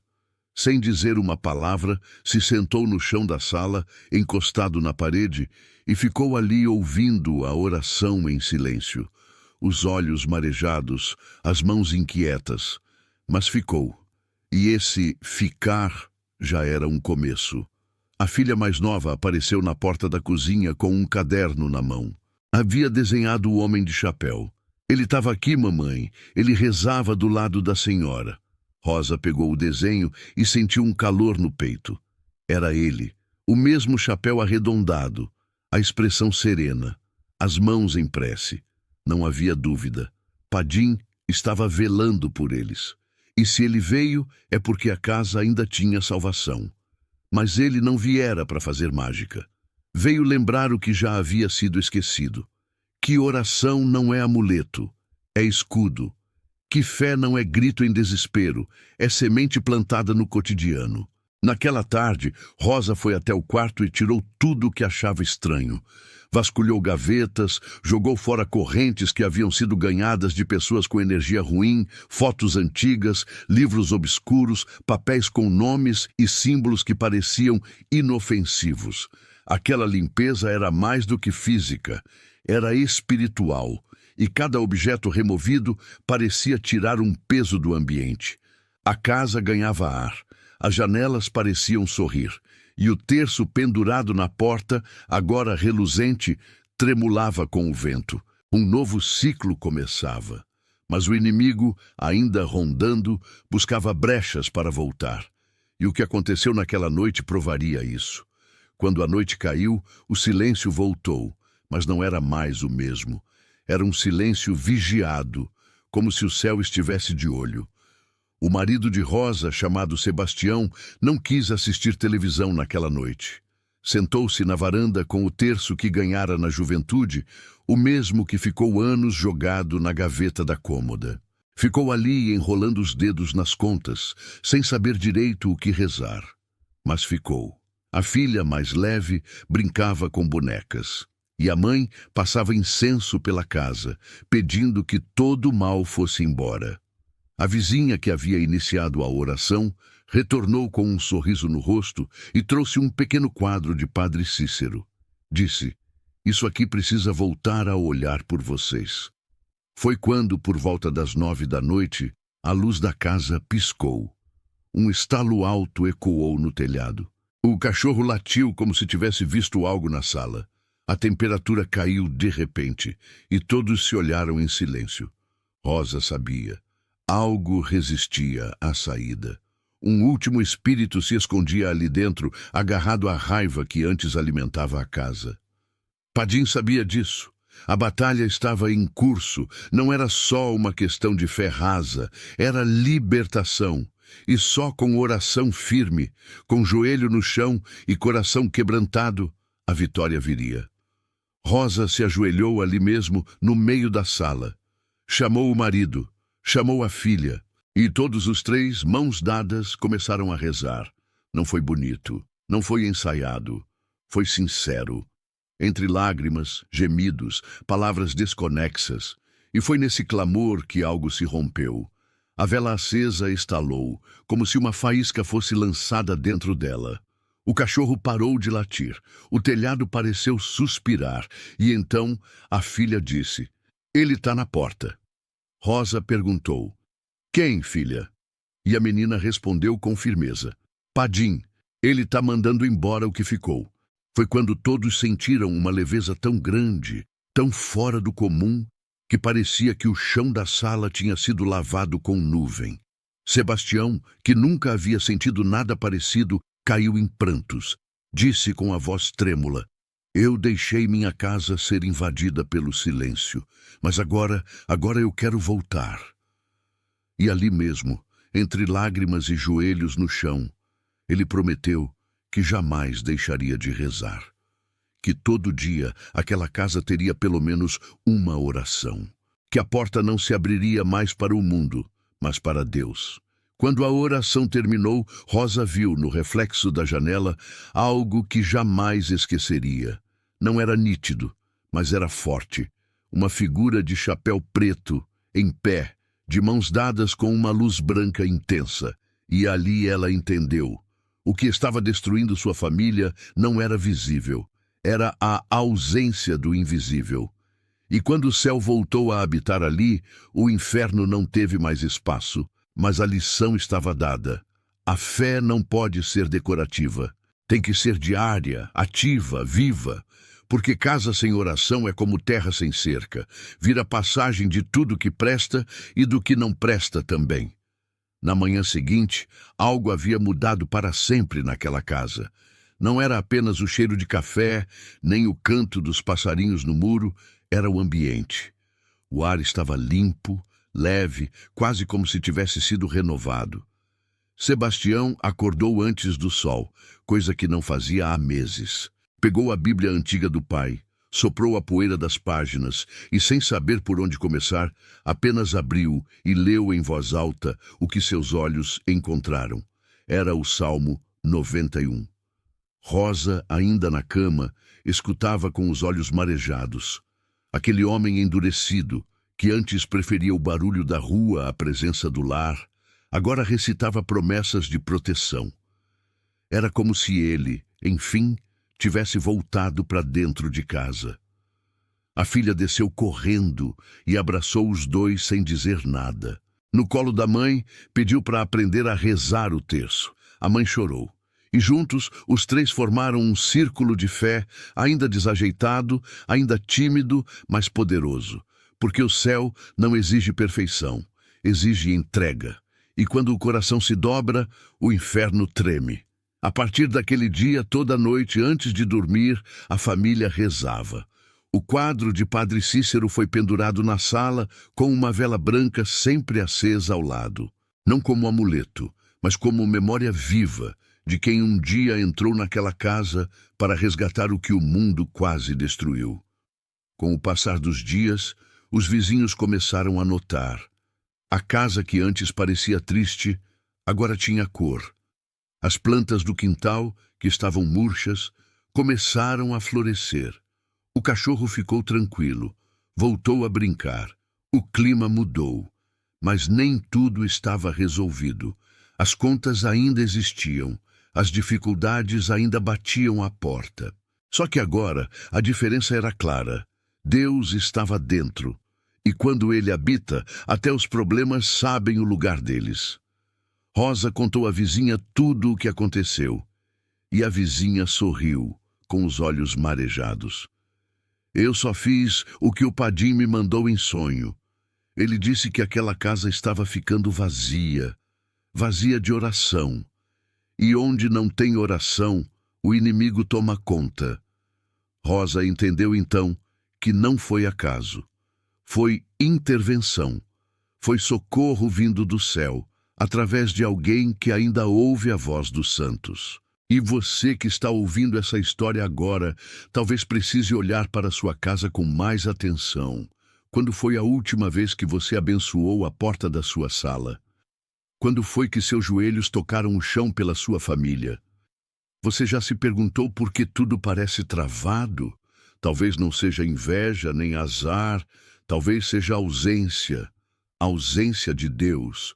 Sem dizer uma palavra, se sentou no chão da sala, encostado na parede, e ficou ali ouvindo a oração em silêncio. Os olhos marejados, as mãos inquietas. Mas ficou. E esse ficar já era um começo. A filha mais nova apareceu na porta da cozinha com um caderno na mão. Havia desenhado o homem de chapéu. Ele estava aqui, mamãe. Ele rezava do lado da senhora. Rosa pegou o desenho e sentiu um calor no peito. Era ele. O mesmo chapéu arredondado. A expressão serena. As mãos em prece. Não havia dúvida. Padim estava velando por eles. E se ele veio, é porque a casa ainda tinha salvação. Mas ele não viera para fazer mágica. Veio lembrar o que já havia sido esquecido. Que oração não é amuleto, é escudo. Que fé não é grito em desespero, é semente plantada no cotidiano. Naquela tarde, Rosa foi até o quarto e tirou tudo o que achava estranho. Vasculhou gavetas, jogou fora correntes que haviam sido ganhadas de pessoas com energia ruim, fotos antigas, livros obscuros, papéis com nomes e símbolos que pareciam inofensivos. Aquela limpeza era mais do que física, era espiritual, e cada objeto removido parecia tirar um peso do ambiente. A casa ganhava ar, as janelas pareciam sorrir, e o terço pendurado na porta, agora reluzente, tremulava com o vento. Um novo ciclo começava. Mas o inimigo, ainda rondando, buscava brechas para voltar. E o que aconteceu naquela noite provaria isso. Quando a noite caiu, o silêncio voltou, mas não era mais o mesmo. Era um silêncio vigiado, como se o céu estivesse de olho. O marido de Rosa, chamado Sebastião, não quis assistir televisão naquela noite. Sentou-se na varanda com o terço que ganhara na juventude, o mesmo que ficou anos jogado na gaveta da cômoda. Ficou ali enrolando os dedos nas contas, sem saber direito o que rezar. Mas ficou. A filha, mais leve, brincava com bonecas. E a mãe passava incenso pela casa, pedindo que todo o mal fosse embora. A vizinha que havia iniciado a oração retornou com um sorriso no rosto e trouxe um pequeno quadro de Padre Cícero. Disse: "Isso aqui precisa voltar a olhar por vocês." Foi quando, por volta das 9 da noite, a luz da casa piscou. Um estalo alto ecoou no telhado. O cachorro latiu como se tivesse visto algo na sala. A temperatura caiu de repente e todos se olharam em silêncio. Rosa sabia. Algo resistia à saída. Um último espírito se escondia ali dentro, agarrado à raiva que antes alimentava a casa. Padim sabia disso. A batalha estava em curso. Não era só uma questão de fé rasa, era libertação. E só com oração firme, com joelho no chão e coração quebrantado, a vitória viria. Rosa se ajoelhou ali mesmo, no meio da sala. Chamou o marido. Chamou a filha, e todos os três, mãos dadas, começaram a rezar. Não foi bonito, não foi ensaiado, foi sincero. Entre lágrimas, gemidos, palavras desconexas. E foi nesse clamor que algo se rompeu. A vela acesa estalou, como se uma faísca fosse lançada dentro dela. O cachorro parou de latir, o telhado pareceu suspirar, e então a filha disse: "Ele está na porta." Rosa perguntou: "Quem, filha?" E a menina respondeu com firmeza: "Padim, ele está mandando embora o que ficou." Foi quando todos sentiram uma leveza tão grande, tão fora do comum, que parecia que o chão da sala tinha sido lavado com nuvem. Sebastião, que nunca havia sentido nada parecido, caiu em prantos. Disse com a voz trêmula: "Eu deixei minha casa ser invadida pelo silêncio, mas agora eu quero voltar." E ali mesmo, entre lágrimas e joelhos no chão, ele prometeu que jamais deixaria de rezar. Que todo dia aquela casa teria pelo menos uma oração. Que a porta não se abriria mais para o mundo, mas para Deus. Quando a oração terminou, Rosa viu no reflexo da janela algo que jamais esqueceria. Não era nítido, mas era forte. Uma figura de chapéu preto, em pé, de mãos dadas com uma luz branca intensa. E ali ela entendeu. O que estava destruindo sua família não era visível. Era a ausência do invisível. E quando o céu voltou a habitar ali, o inferno não teve mais espaço. Mas a lição estava dada. A fé não pode ser decorativa. Tem que ser diária, ativa, viva. Porque casa sem oração é como terra sem cerca. Vira passagem de tudo que presta e do que não presta também. Na manhã seguinte, algo havia mudado para sempre naquela casa. Não era apenas o cheiro de café, nem o canto dos passarinhos no muro, era o ambiente. O ar estava limpo, leve, quase como se tivesse sido renovado. Sebastião acordou antes do sol, coisa que não fazia há meses. Pegou a Bíblia antiga do pai, soprou a poeira das páginas e, sem saber por onde começar, apenas abriu e leu em voz alta o que seus olhos encontraram. Era o Salmo 91. Rosa, ainda na cama, escutava com os olhos marejados. Aquele homem endurecido, que antes preferia o barulho da rua à presença do lar, agora recitava promessas de proteção. Era como se ele, enfim, tivesse voltado para dentro de casa. A filha desceu correndo e abraçou os dois sem dizer nada. No colo da mãe, pediu para aprender a rezar o terço. A mãe chorou. E juntos, os três formaram um círculo de fé, ainda desajeitado, ainda tímido, mas poderoso. Porque o céu não exige perfeição, exige entrega. E quando o coração se dobra, o inferno treme. A partir daquele dia, toda noite, antes de dormir, a família rezava. O quadro de Padre Cícero foi pendurado na sala, com uma vela branca sempre acesa ao lado. Não como amuleto, mas como memória viva de quem um dia entrou naquela casa para resgatar o que o mundo quase destruiu. Com o passar dos dias, os vizinhos começaram a notar. A casa que antes parecia triste, agora tinha cor. As plantas do quintal, que estavam murchas, começaram a florescer. O cachorro ficou tranquilo, voltou a brincar. O clima mudou, mas nem tudo estava resolvido. As contas ainda existiam, as dificuldades ainda batiam à porta. Só que agora a diferença era clara. Deus estava dentro. E quando ele habita, até os problemas sabem o lugar deles. Rosa contou à vizinha tudo o que aconteceu. E a vizinha sorriu, com os olhos marejados. Eu só fiz o que o Padim me mandou em sonho. Ele disse que aquela casa estava ficando vazia, vazia de oração. E onde não tem oração, o inimigo toma conta. Rosa entendeu então que não foi acaso. Foi intervenção. Foi socorro vindo do céu, através de alguém que ainda ouve a voz dos santos. E você que está ouvindo essa história agora, talvez precise olhar para sua casa com mais atenção. Quando foi a última vez que você abençoou a porta da sua sala? Quando foi que seus joelhos tocaram o chão pela sua família? Você já se perguntou por que tudo parece travado? Talvez não seja inveja nem azar, talvez seja ausência de Deus.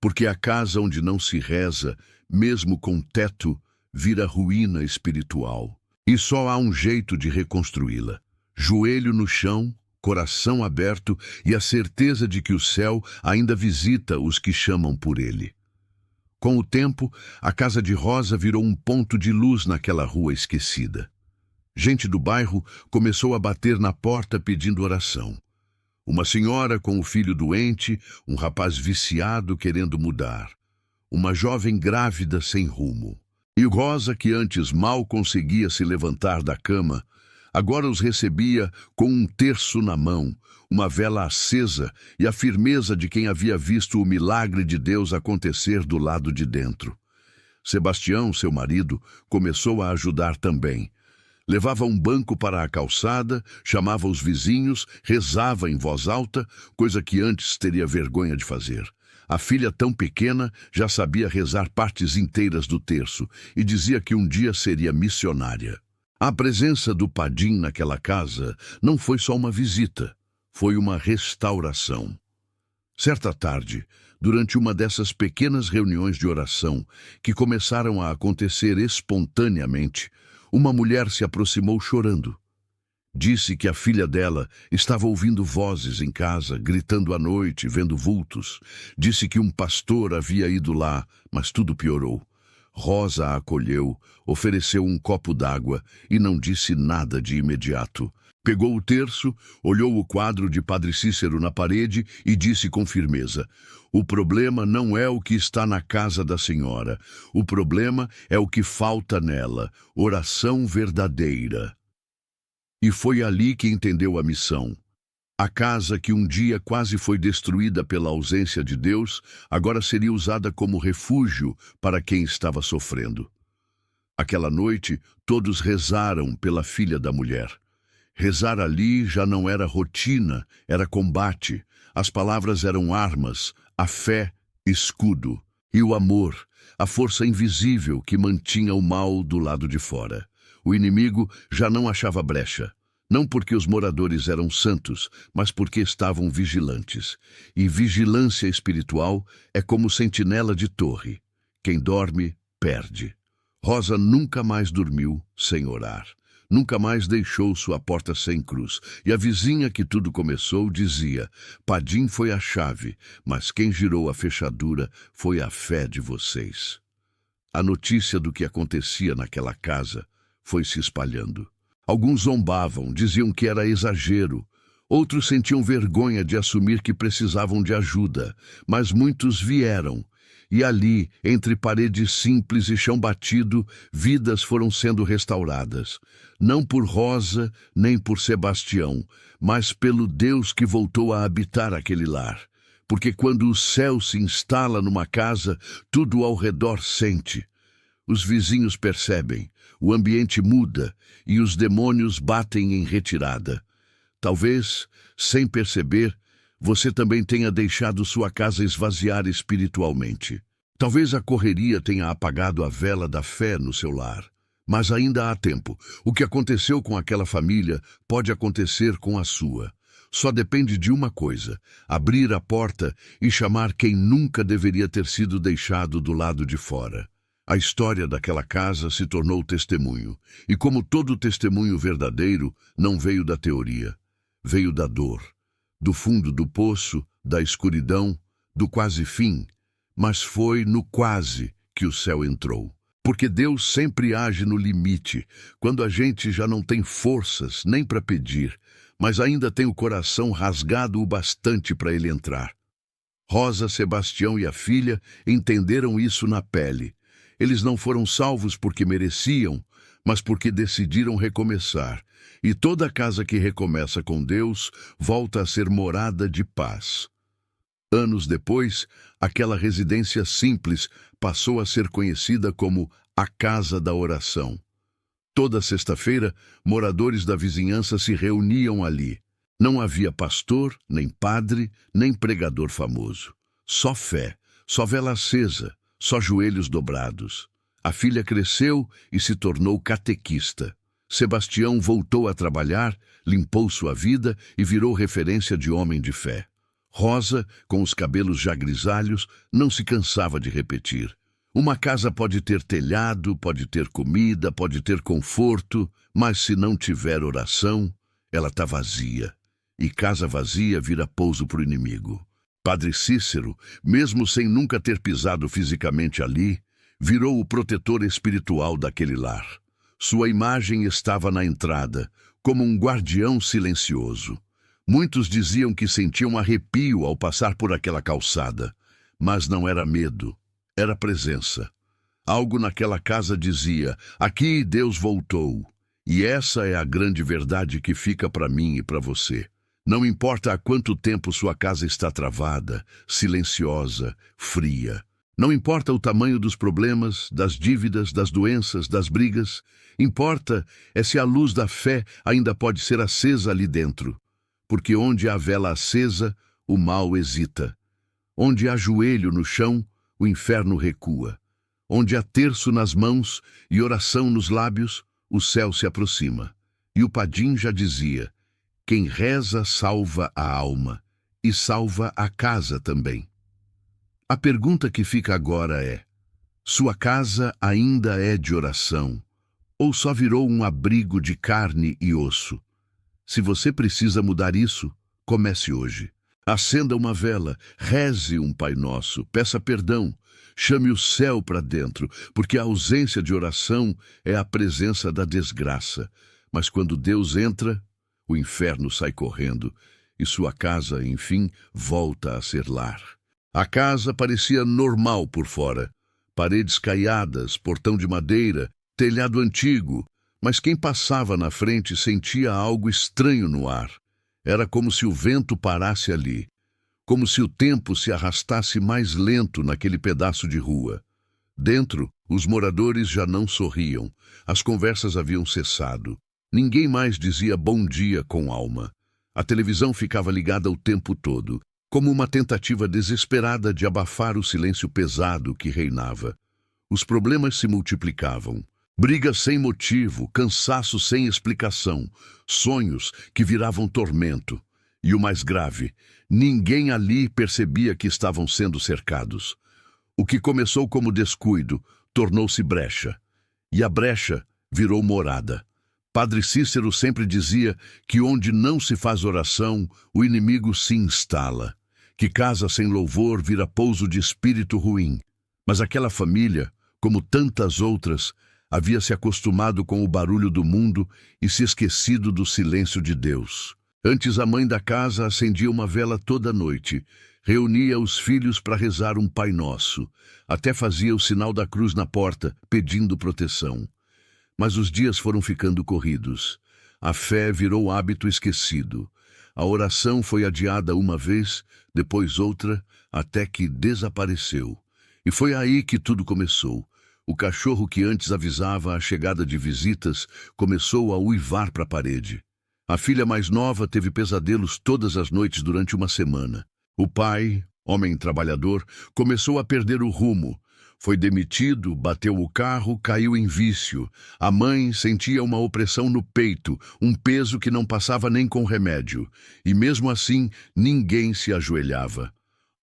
porque a casa onde não se reza, mesmo com teto, vira ruína espiritual. E só há um jeito de reconstruí-la: joelho no chão, coração aberto e a certeza de que o céu ainda visita os que chamam por ele. Com o tempo, a casa de Rosa virou um ponto de luz naquela rua esquecida. Gente do bairro começou a bater na porta pedindo oração. Uma senhora com o filho doente, um rapaz viciado querendo mudar, uma jovem grávida sem rumo. E Rosa, que antes mal conseguia se levantar da cama, agora os recebia com um terço na mão, uma vela acesa e a firmeza de quem havia visto o milagre de Deus acontecer do lado de dentro. Sebastião, seu marido, começou a ajudar também. Levava um banco para a calçada, chamava os vizinhos, rezava em voz alta, coisa que antes teria vergonha de fazer. A filha, tão pequena, já sabia rezar partes inteiras do terço e dizia que um dia seria missionária. A presença do Padim naquela casa não foi só uma visita, foi uma restauração. Certa tarde, durante uma dessas pequenas reuniões de oração que começaram a acontecer espontaneamente, uma mulher se aproximou chorando. Disse que a filha dela estava ouvindo vozes em casa, gritando à noite, vendo vultos. Disse que um pastor havia ido lá, mas tudo piorou. Rosa a acolheu, ofereceu um copo d'água e não disse nada de imediato. Pegou o terço, olhou o quadro de Padre Cícero na parede e disse com firmeza: "O problema não é o que está na casa da senhora. O problema é o que falta nela, oração verdadeira." E foi ali que entendeu a missão. A casa que um dia quase foi destruída pela ausência de Deus, agora seria usada como refúgio para quem estava sofrendo. Aquela noite, todos rezaram pela filha da mulher. Rezar ali já não era rotina, era combate. As palavras eram armas, a fé, escudo, e o amor, a força invisível que mantinha o mal do lado de fora. O inimigo já não achava brecha, não porque os moradores eram santos, mas porque estavam vigilantes. E vigilância espiritual é como sentinela de torre. Quem dorme, perde. Rosa nunca mais dormiu sem orar. Nunca mais deixou sua porta sem cruz. E a vizinha que tudo começou dizia: "Padim foi a chave, mas quem girou a fechadura foi a fé de vocês." A notícia do que acontecia naquela casa foi se espalhando. Alguns zombavam, diziam que era exagero. Outros sentiam vergonha de assumir que precisavam de ajuda, mas muitos vieram. E ali, entre paredes simples e chão batido, vidas foram sendo restauradas. Não por Rosa, nem por Sebastião, mas pelo Deus que voltou a habitar aquele lar. Porque quando o céu se instala numa casa, tudo ao redor sente. Os vizinhos percebem, o ambiente muda e os demônios batem em retirada. Talvez, sem perceber, você também tenha deixado sua casa esvaziar espiritualmente. Talvez a correria tenha apagado a vela da fé no seu lar. Mas ainda há tempo. O que aconteceu com aquela família pode acontecer com a sua. Só depende de uma coisa: abrir a porta e chamar quem nunca deveria ter sido deixado do lado de fora. A história daquela casa se tornou testemunho. E como todo testemunho verdadeiro, não veio da teoria. Veio da dor. Do fundo do poço, da escuridão, do quase fim, mas foi no quase que o céu entrou. Porque Deus sempre age no limite, quando a gente já não tem forças nem para pedir, mas ainda tem o coração rasgado o bastante para ele entrar. Rosa, Sebastião e a filha entenderam isso na pele. Eles não foram salvos porque mereciam, mas porque decidiram recomeçar. E toda casa que recomeça com Deus volta a ser morada de paz. Anos depois, aquela residência simples passou a ser conhecida como a Casa da Oração. Toda sexta-feira, moradores da vizinhança se reuniam ali. Não havia pastor, nem padre, nem pregador famoso. Só fé, só vela acesa, só joelhos dobrados. A filha cresceu e se tornou catequista. Sebastião voltou a trabalhar, limpou sua vida e virou referência de homem de fé. Rosa, com os cabelos já grisalhos, não se cansava de repetir. Uma casa pode ter telhado, pode ter comida, pode ter conforto, mas se não tiver oração, ela está vazia. E casa vazia vira pouso para o inimigo. Padre Cícero, mesmo sem nunca ter pisado fisicamente ali, virou o protetor espiritual daquele lar. Sua imagem estava na entrada, como um guardião silencioso. Muitos diziam que sentiam arrepio ao passar por aquela calçada, mas não era medo, era presença. Algo naquela casa dizia: aqui Deus voltou. E essa é a grande verdade que fica para mim e para você. Não importa há quanto tempo sua casa está travada, silenciosa, fria. Não importa o tamanho dos problemas, das dívidas, das doenças, das brigas. Importa é se a luz da fé ainda pode ser acesa ali dentro. Porque onde há vela acesa, o mal hesita. Onde há joelho no chão, o inferno recua. Onde há terço nas mãos e oração nos lábios, o céu se aproxima. E o Padim já dizia: quem reza salva a alma e salva a casa também. A pergunta que fica agora é: sua casa ainda é de oração ou só virou um abrigo de carne e osso? Se você precisa mudar isso, comece hoje. Acenda uma vela, reze um Pai Nosso, peça perdão, chame o céu para dentro, porque a ausência de oração é a presença da desgraça. Mas quando Deus entra, o inferno sai correndo e sua casa, enfim, volta a ser lar. A casa parecia normal por fora. Paredes caiadas, portão de madeira, telhado antigo. Mas quem passava na frente sentia algo estranho no ar. Era como se o vento parasse ali. Como se o tempo se arrastasse mais lento naquele pedaço de rua. Dentro, os moradores já não sorriam. As conversas haviam cessado. Ninguém mais dizia bom dia com alma. A televisão ficava ligada o tempo todo, como uma tentativa desesperada de abafar o silêncio pesado que reinava. Os problemas se multiplicavam. Brigas sem motivo, cansaço sem explicação, sonhos que viravam tormento. E o mais grave, ninguém ali percebia que estavam sendo cercados. O que começou como descuido tornou-se brecha. E a brecha virou morada. Padre Cícero sempre dizia que onde não se faz oração, o inimigo se instala. Que casa sem louvor vira pouso de espírito ruim. Mas aquela família, como tantas outras, havia se acostumado com o barulho do mundo e se esquecido do silêncio de Deus. Antes, a mãe da casa acendia uma vela toda noite, reunia os filhos para rezar um Pai Nosso, até fazia o sinal da cruz na porta, pedindo proteção. Mas os dias foram ficando corridos. A fé virou hábito esquecido. A oração foi adiada uma vez, depois outra, até que desapareceu. E foi aí que tudo começou. O cachorro que antes avisava a chegada de visitas começou a uivar para a parede. A filha mais nova teve pesadelos todas as noites durante uma semana. O pai, homem trabalhador, começou a perder o rumo. Foi demitido, bateu o carro, caiu em vício. A mãe sentia uma opressão no peito, um peso que não passava nem com remédio. E mesmo assim, ninguém se ajoelhava.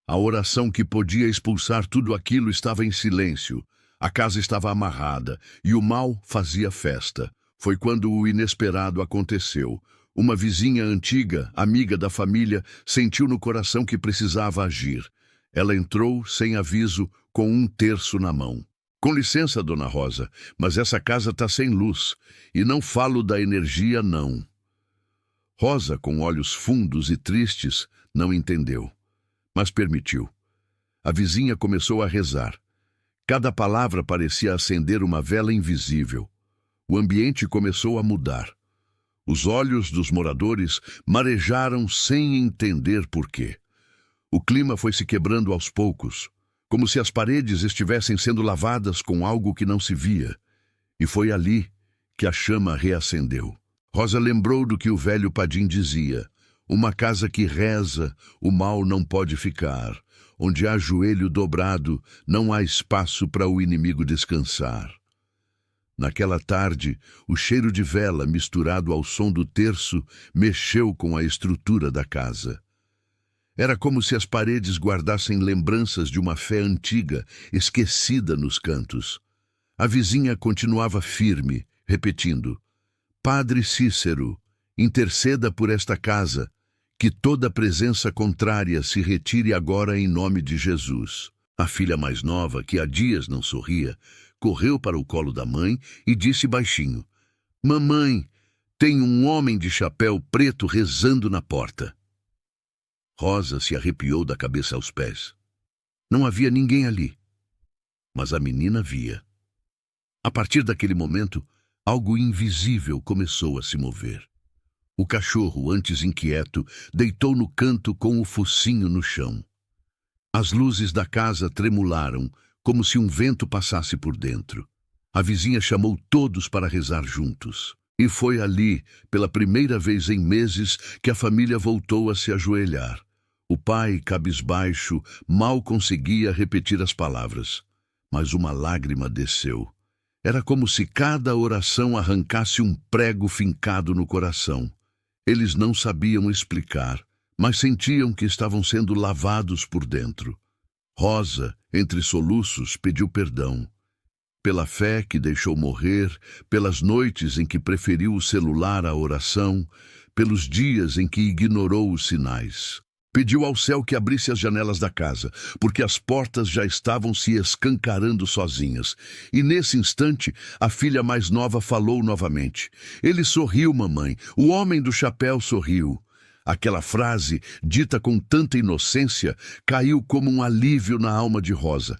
A oração que podia expulsar tudo aquilo estava em silêncio. A casa estava amarrada e o mal fazia festa. Foi quando o inesperado aconteceu. Uma vizinha antiga, amiga da família, sentiu no coração que precisava agir. Ela entrou, sem aviso, com um terço na mão. Com licença, dona Rosa, mas essa casa está sem luz. E não falo da energia, não. Rosa, com olhos fundos e tristes, não entendeu. Mas permitiu. A vizinha começou a rezar. Cada palavra parecia acender uma vela invisível. O ambiente começou a mudar. Os olhos dos moradores marejaram sem entender por quê. O clima foi se quebrando aos poucos, como se as paredes estivessem sendo lavadas com algo que não se via. E foi ali que a chama reacendeu. Rosa lembrou do que o velho Padim dizia: uma casa que reza, o mal não pode ficar. Onde há joelho dobrado, não há espaço para o inimigo descansar. Naquela tarde, o cheiro de vela misturado ao som do terço mexeu com a estrutura da casa. Era como se as paredes guardassem lembranças de uma fé antiga, esquecida nos cantos. A vizinha continuava firme, repetindo: Padre Cícero, interceda por esta casa, que toda presença contrária se retire agora em nome de Jesus. A filha mais nova, que há dias não sorria, correu para o colo da mãe e disse baixinho: Mamãe, tem um homem de chapéu preto rezando na porta. Rosa se arrepiou da cabeça aos pés. Não havia ninguém ali, mas a menina via. A partir daquele momento, algo invisível começou a se mover. O cachorro, antes inquieto, deitou no canto com o focinho no chão. As luzes da casa tremularam, como se um vento passasse por dentro. A vizinha chamou todos para rezar juntos. E foi ali, pela primeira vez em meses, que a família voltou a se ajoelhar. O pai, cabisbaixo, mal conseguia repetir as palavras, mas uma lágrima desceu. Era como se cada oração arrancasse um prego fincado no coração. Eles não sabiam explicar, mas sentiam que estavam sendo lavados por dentro. Rosa, entre soluços, pediu perdão. Pela fé que deixou morrer, pelas noites em que preferiu o celular à oração, pelos dias em que ignorou os sinais. Pediu ao céu que abrisse as janelas da casa, porque as portas já estavam se escancarando sozinhas. E nesse instante, a filha mais nova falou novamente. Ele sorriu, mamãe. O homem do chapéu sorriu. Aquela frase, dita com tanta inocência, caiu como um alívio na alma de Rosa.